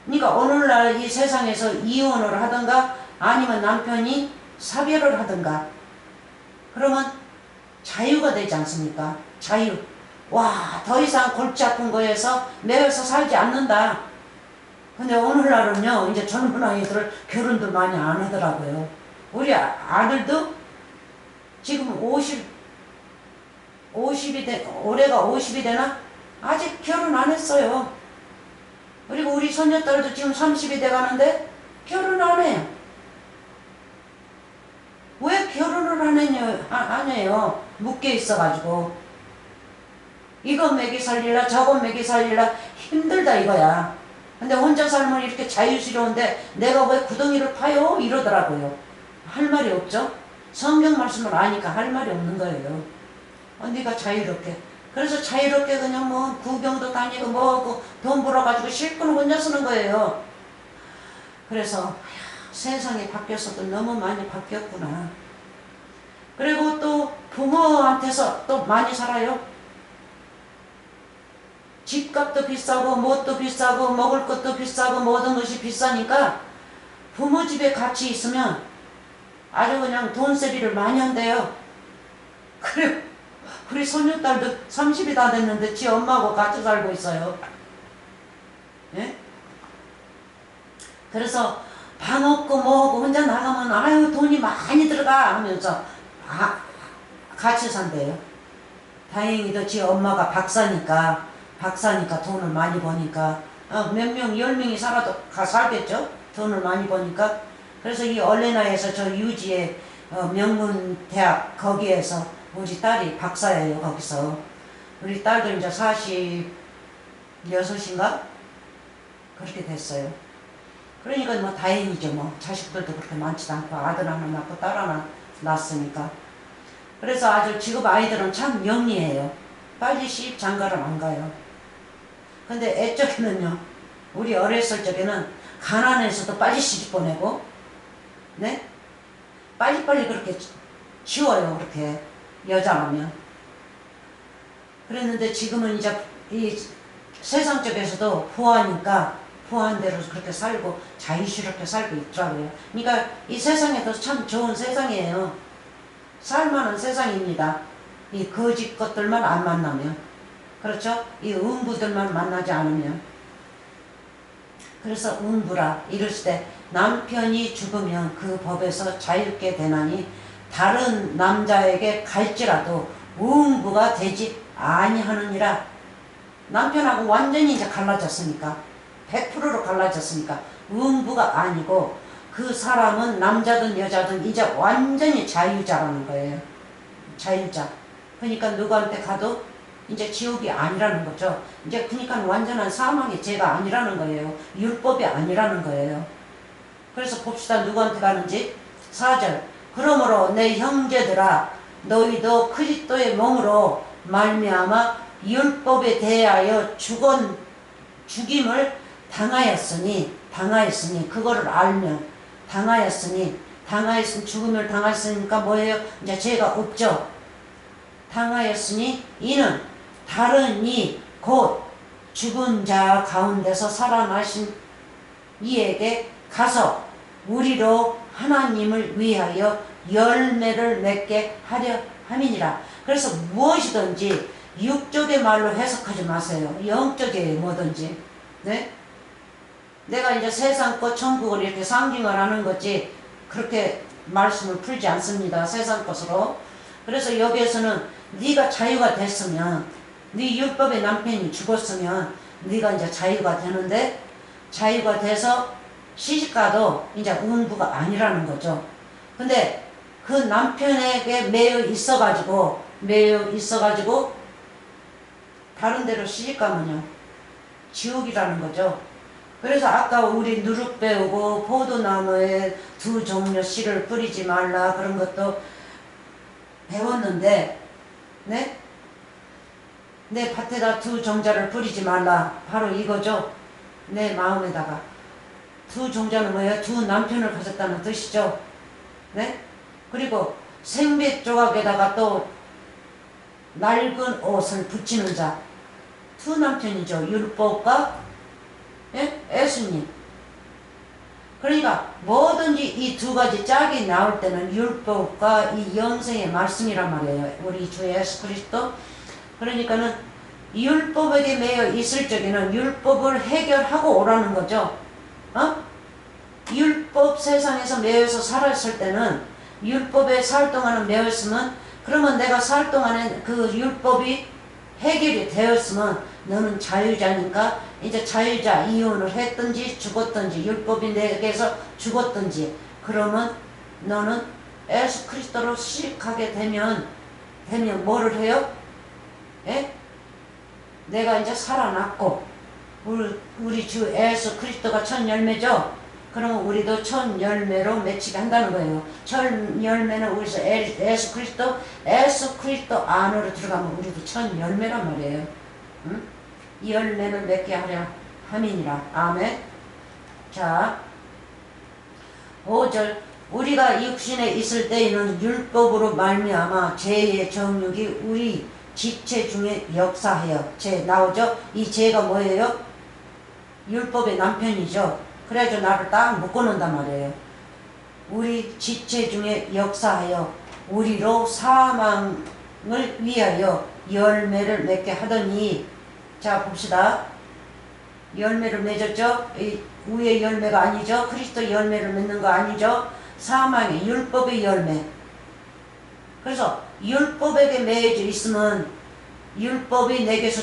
그러니까 오늘날 이 세상에서 이혼을 하든가 아니면 남편이 사별을 하든가 그러면 자유가 되지 않습니까? 자유. 와, 더 이상 골치 아픈 거에서 매여서 살지 않는다. 근데 오늘날은요, 이제 젊은 아이들 결혼도 많이 안 하더라고요. 우리 아들도 지금 50이 올해가 50이 되나? 아직 결혼 안 했어요. 그리고 우리 손녀딸도 지금 30이 돼 가는데 결혼 안 해요. 왜 결혼을 안 해요? 묶여 있어가지고. 이거 먹이 살릴라 저거 먹이 살릴라 힘들다 이거야. 근데 혼자 살면 이렇게 자유스러운데 내가 왜 구덩이를 파요? 이러더라고요. 할 말이 없죠? 성경 말씀을 아니까 할 말이 없는 거예요. 네가 자유롭게. 그래서 자유롭게 그냥 뭐 구경도 다니고 뭐고 돈 벌어가지고 실컷 혼자 쓰는 거예요. 그래서 세상이 바뀌어서도 너무 많이 바뀌었구나. 그리고 또 부모한테서 또 많이 살아요. 집값도 비싸고 뭣도 비싸고 먹을 것도 비싸고 모든 것이 비싸니까 부모 집에 같이 있으면 아주 그냥 돈세비를 많이 한대요. 그래 우리 손녀딸도 30이 다 됐는데 지 엄마하고 같이 살고 있어요. 예? 그래서 방 없고 뭐하고 혼자 나가면 아유 돈이 많이 들어가 하면서 같이 산대요. 다행히도 지 엄마가 박사니까 돈을 많이 버니까 몇 명 10명이 살아도 살겠죠. 돈을 많이 버니까. 그래서 이 얼레나에서 저 유지의 명문대학 거기에서 우리 딸이 박사예요. 거기서 우리 딸도 이제 46인가 그렇게 됐어요. 그러니까 뭐 다행이죠. 뭐 자식들도 그렇게 많지도 않고 아들 하나 낳고 딸 하나 낳았으니까. 그래서 아주 지금 아이들은 참 영리해요. 빨리 시집 장가를 안 가요. 근데 애적에는요, 우리 어렸을 적에는 가난해서도 빨리 시집 보내고, 네? 빨리빨리 그렇게 치워요. 그렇게 여자라면. 그랬는데 지금은 이제 이 세상 쪽에서도 부하니까 부한 대로 그렇게 살고 자유스럽게 살고 있더라고요. 그러니까 이 세상에도 참 좋은 세상이에요. 살만한 세상입니다. 이 거짓 것들만 안 만나면. 그렇죠? 이 음부들만 만나지 않으면. 그래서 음부라 이르시되 남편이 죽으면 그 법에서 자유케 되나니 다른 남자에게 갈지라도 음부가 되지 아니하느니라. 남편하고 완전히 이제 갈라졌으니까 100%로 갈라졌으니까 음부가 아니고 그 사람은 남자든 여자든 이제 완전히 자유자라는 거예요. 자유자. 그러니까 누구한테 가도 이제 지옥이 아니라는 거죠. 이제 그러니까 완전한 사망의 죄가 아니라는 거예요. 율법이 아니라는 거예요. 그래서 봅시다. 누구한테 가는지. 4절. 그러므로 내 형제들아 너희도 그리스도의 몸으로 말미암아 율법에 대하여 죽임을 당하였으니 그거를 알면 당하였으니 죽음을 당했으니까 뭐예요? 이제 죄가 없죠. 당하였으니 이는 다른 이 곧 죽은 자 가운데서 살아나신 이에게 가서 우리로 하나님을 위하여 열매를 맺게 하려 함이니라. 그래서 무엇이든지 육적의 말로 해석하지 마세요. 영적이에요. 뭐든지. 네? 내가 이제 세상 것 천국을 이렇게 상징을 하는 거지 그렇게 말씀을 풀지 않습니다. 세상 것으로. 그래서 여기에서는 네가 자유가 됐으면 네 율법의 남편이 죽었으면 네가 이제 자유가 되는데 자유가 돼서 시집가도 이제 음부가 아니라는 거죠. 근데 그 남편에게 매여 있어가지고 다른 데로 시집가면요 지옥이라는 거죠. 그래서 아까 우리 누룩 배우고 포도나무에 두 종류 씨를 뿌리지 말라 그런 것도 배웠는데, 네? 내 밭에다 두 종자를 뿌리지 말라. 바로 이거죠. 내 마음에다가. 두 종자는 뭐예요? 두 남편을 가졌다는 뜻이죠. 네? 그리고 생빛 조각에다가 또 낡은 옷을 붙이는 자. 두 남편이죠. 율법과 예수님. 그러니까 뭐든지 이 두 가지 짝이 나올 때는 율법과 이 영생의 말씀이란 말이에요. 우리 주 예수 그리스도. 그러니까는 율법에게 매여 있을 적에는 율법을 해결하고 오라는 거죠. 율법 세상에서 매여서 살았을 때는 율법에 살 동안은 매였으면 그러면 내가 살 동안에 그 율법이 해결이 되었으면 너는 자유자니까 이제 자유자 이혼을 했든지 죽었든지 율법이 내게서 죽었든지 그러면 너는 예수 그리스도로 시식하게 되면 뭐를 해요? 예? 내가 이제 살아났고 우리 주 예수 그리스도가 첫 열매죠. 그러면 우리도 첫 열매로 맺히게 한다는 거예요. 첫 열매는 우리서 예수 그리스도 안으로 들어가면 우리도 첫 열매란 말이에요. 응? 이 열매를 맺게 하려 함이니라. 아멘. 자, 5절 우리가 육신에 있을 때에는 율법으로 말미암아 죄의 정욕이 우리 지체 중에 역사하여 죄 나오죠? 이 죄가 뭐예요? 율법의 남편이죠. 그래가지고 나를 딱 묶어놓는단 말이에요. 우리 지체 중에 역사하여 우리로 사망을 위하여 열매를 맺게 하더니 자 봅시다. 열매를 맺었죠? 이 위의 열매가 아니죠? 그리스도 열매를 맺는 거 아니죠? 사망의 율법의 열매. 그래서 율법에게 매여져 있으면 율법이 내게서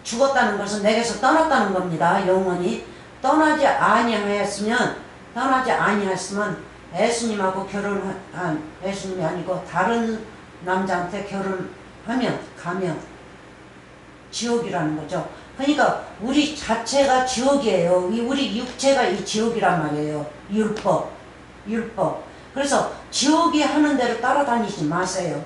죽었다는 것은 내게서 떠났다는 겁니다. 영원히 떠나지 아니하였으면 예수님하고 결혼한 예수님이 아니고 다른 남자한테 결혼하면 가면 지옥이라는 거죠. 그러니까 우리 자체가 지옥이에요. 우리 육체가 이 지옥이란 말이에요. 율법. 그래서 지옥이 하는 대로 따라다니지 마세요.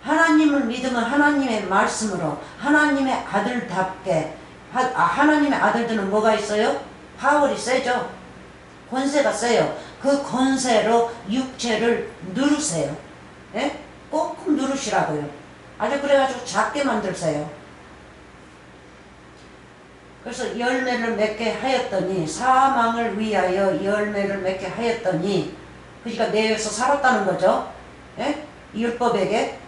하나님을 믿으면 하나님의 말씀으로 하나님의 아들답게 하나님의 아들들은 뭐가 있어요? 파월이 세죠. 권세가 세요. 그 권세로 육체를 누르세요. 예? 꼭 누르시라고요. 아주 그래가지고 작게 만들세요. 그래서 열매를 맺게 하였더니 사망을 위하여 열매를 맺게 하였더니 그러니까 내에서 살았다는 거죠. 예? 율법에게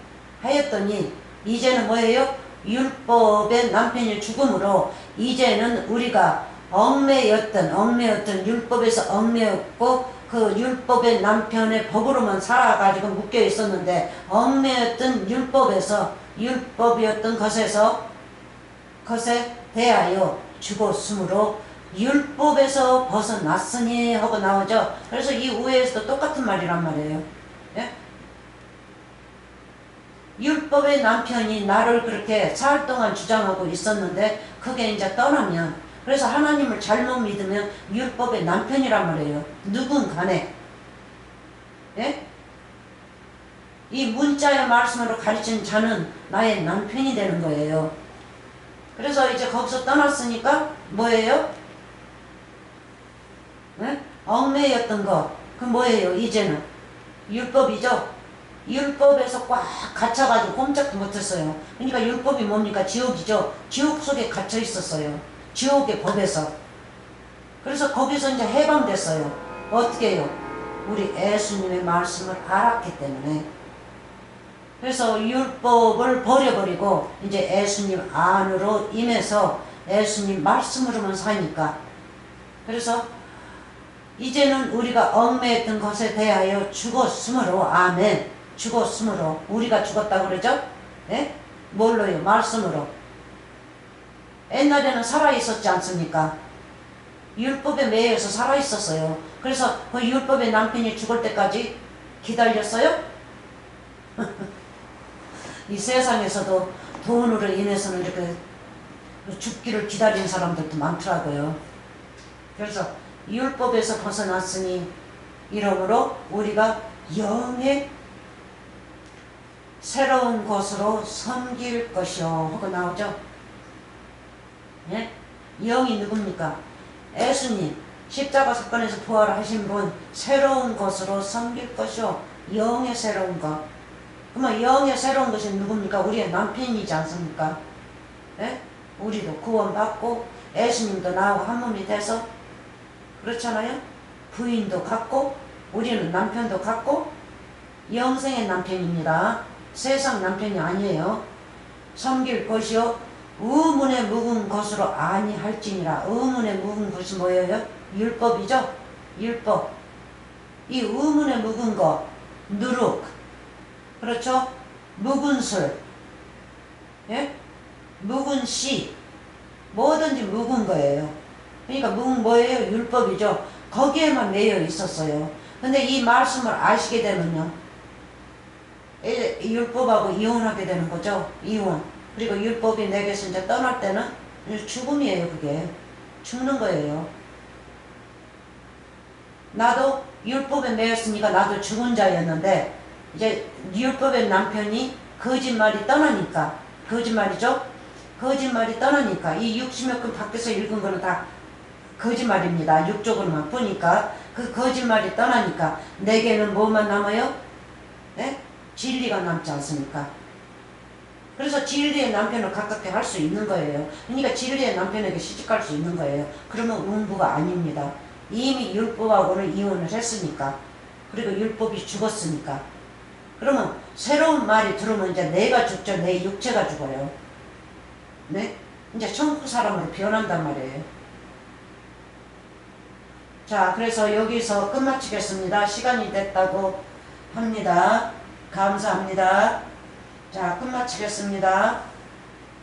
하였더니 이제는 뭐예요? 율법의 남편이 죽음으로 이제는 우리가 얽매였던 율법에서 얽매였고 그 율법의 남편의 법으로만 살아가지고 묶여 있었는데 얽매였던 율법에서 율법이었던 것에 대하여 죽었으므로 율법에서 벗어났으니 하고 나오죠. 그래서 이 우에서도 똑같은 말이란 말이에요. 예? 율법의 남편이 나를 그렇게 사흘 동안 주장하고 있었는데 그게 이제 떠나면 그래서 하나님을 잘못 믿으면 율법의 남편이란 말이에요. 누군 간에. 예? 이 문자의 말씀으로 가르친 자는 나의 남편이 되는 거예요. 그래서 이제 거기서 떠났으니까 뭐예요? 예? 얽매였던 거. 그 뭐예요? 이제는 율법이죠. 율법에서 꽉 갇혀가지고 꼼짝도 못했어요. 그러니까 율법이 뭡니까? 지옥이죠. 지옥 속에 갇혀 있었어요. 지옥의 법에서. 그래서 거기서 이제 해방됐어요. 어떻게 해요? 우리 예수님의 말씀을 알았기 때문에. 그래서 율법을 버려버리고 이제 예수님 안으로 임해서 예수님 말씀으로만 사니까. 그래서 이제는 우리가 얽매였던 것에 대하여 죽었으므로 아멘. 죽었으므로 우리가 죽었다고 그러죠? 예? 뭘로요? 말씀으로. 옛날에는 살아있었지 않습니까? 율법에 매여서 살아있었어요. 그래서 그 율법의 남편이 죽을 때까지 기다렸어요? 이 세상에서도 돈으로 인해서는 이렇게 죽기를 기다린 사람들도 많더라고요. 그래서 율법에서 벗어났으니 이러므로 우리가 영의 새로운 것으로 섬길 것이요 하고 나오죠. 예? 영이 누굽니까? 예수님 십자가 사건에서 부활하신 분, 새로운 것으로 섬길 것이요 영의 새로운 것. 그러면 영의 새로운 것이 누굽니까? 우리의 남편이지 않습니까? 예? 우리도 구원받고 예수님도 나하고 한 몸이 돼서 그렇잖아요. 부인도 갖고 우리는 남편도 갖고 영생의 남편입니다. 세상 남편이 아니에요. 섬길 것이요 의문에 묵은 것으로 아니할지니라. 의문에 묵은 것이 뭐예요? 율법이죠. 율법. 이 의문에 묵은 것, 누룩, 그렇죠? 묵은 술, 예? 묵은 씨, 뭐든지 묵은 거예요. 그러니까 묵은 뭐예요? 율법이죠. 거기에만 매여 있었어요. 근데 이 말씀을 아시게 되면요, 율법하고 이혼하게 되는 거죠. 이혼. 그리고 율법이 내게서 이제 떠날 때는 죽음이에요. 그게 죽는 거예요. 나도 율법에 매였으니까 나도 죽은 자였는데 이제 율법의 남편이 거짓말이 떠나니까, 거짓말이죠. 거짓말이 떠나니까 이 60몇 권 밖에서 읽은 거는 다 거짓말입니다. 육적으로만 보니까 그 거짓말이 떠나니까 내게는 뭐만 남아요? 네? 진리가 남지 않습니까? 그래서 진리의 남편을 가깝게 할 수 있는 거예요. 그러니까 진리의 남편에게 시집갈 수 있는 거예요. 그러면 음부가 아닙니다. 이미 율법하고는 이혼을 했으니까, 그리고 율법이 죽었으니까. 그러면 새로운 말이 들어오면 이제 내가 죽죠. 내 육체가 죽어요. 네? 이제 천국 사람으로 변한단 말이에요. 자, 그래서 여기서 끝마치겠습니다. 시간이 됐다고 합니다. 감사합니다. 자, 끝마치겠습니다.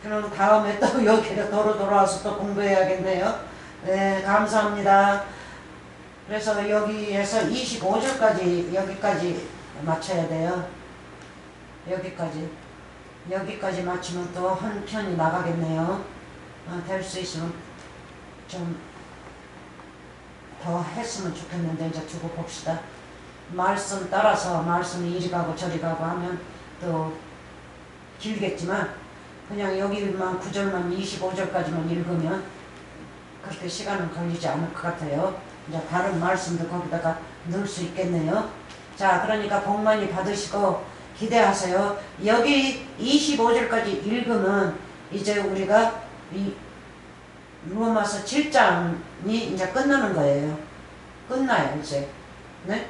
그럼 다음에 또 여기로 돌아와서 또 공부해야겠네요. 네, 감사합니다. 그래서 여기에서 25절까지 여기까지 맞춰야 돼요. 여기까지 맞추면 또 한 편이 나가겠네요. 될 수 있으면 좀 더 했으면 좋겠는데 이제 두고 봅시다. 말씀 따라서 말씀이 이리 가고 저리 가고 하면 또 길겠지만 그냥 여기만 9절만 25절까지만 읽으면 그렇게 시간은 걸리지 않을 것 같아요. 이제 다른 말씀도 거기다가 넣을 수 있겠네요. 자, 그러니까 복 많이 받으시고 기대하세요. 여기 25절까지 읽으면 이제 우리가 이 로마서 7장이 이제 끝나는 거예요. 끝나요, 이제. 네?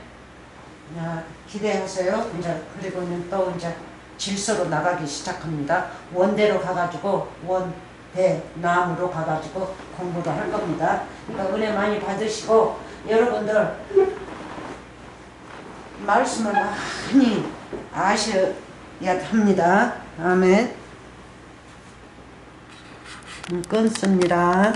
자, 기대하세요. 이제, 그리고는 또 이제 질서로 나가기 시작합니다. 원대로 가가지고, 원대남으로 가가지고 공부를 할 겁니다. 그러니까 은혜 많이 받으시고, 여러분들, 말씀을 많이 아셔야 합니다. 아멘. 끊습니다.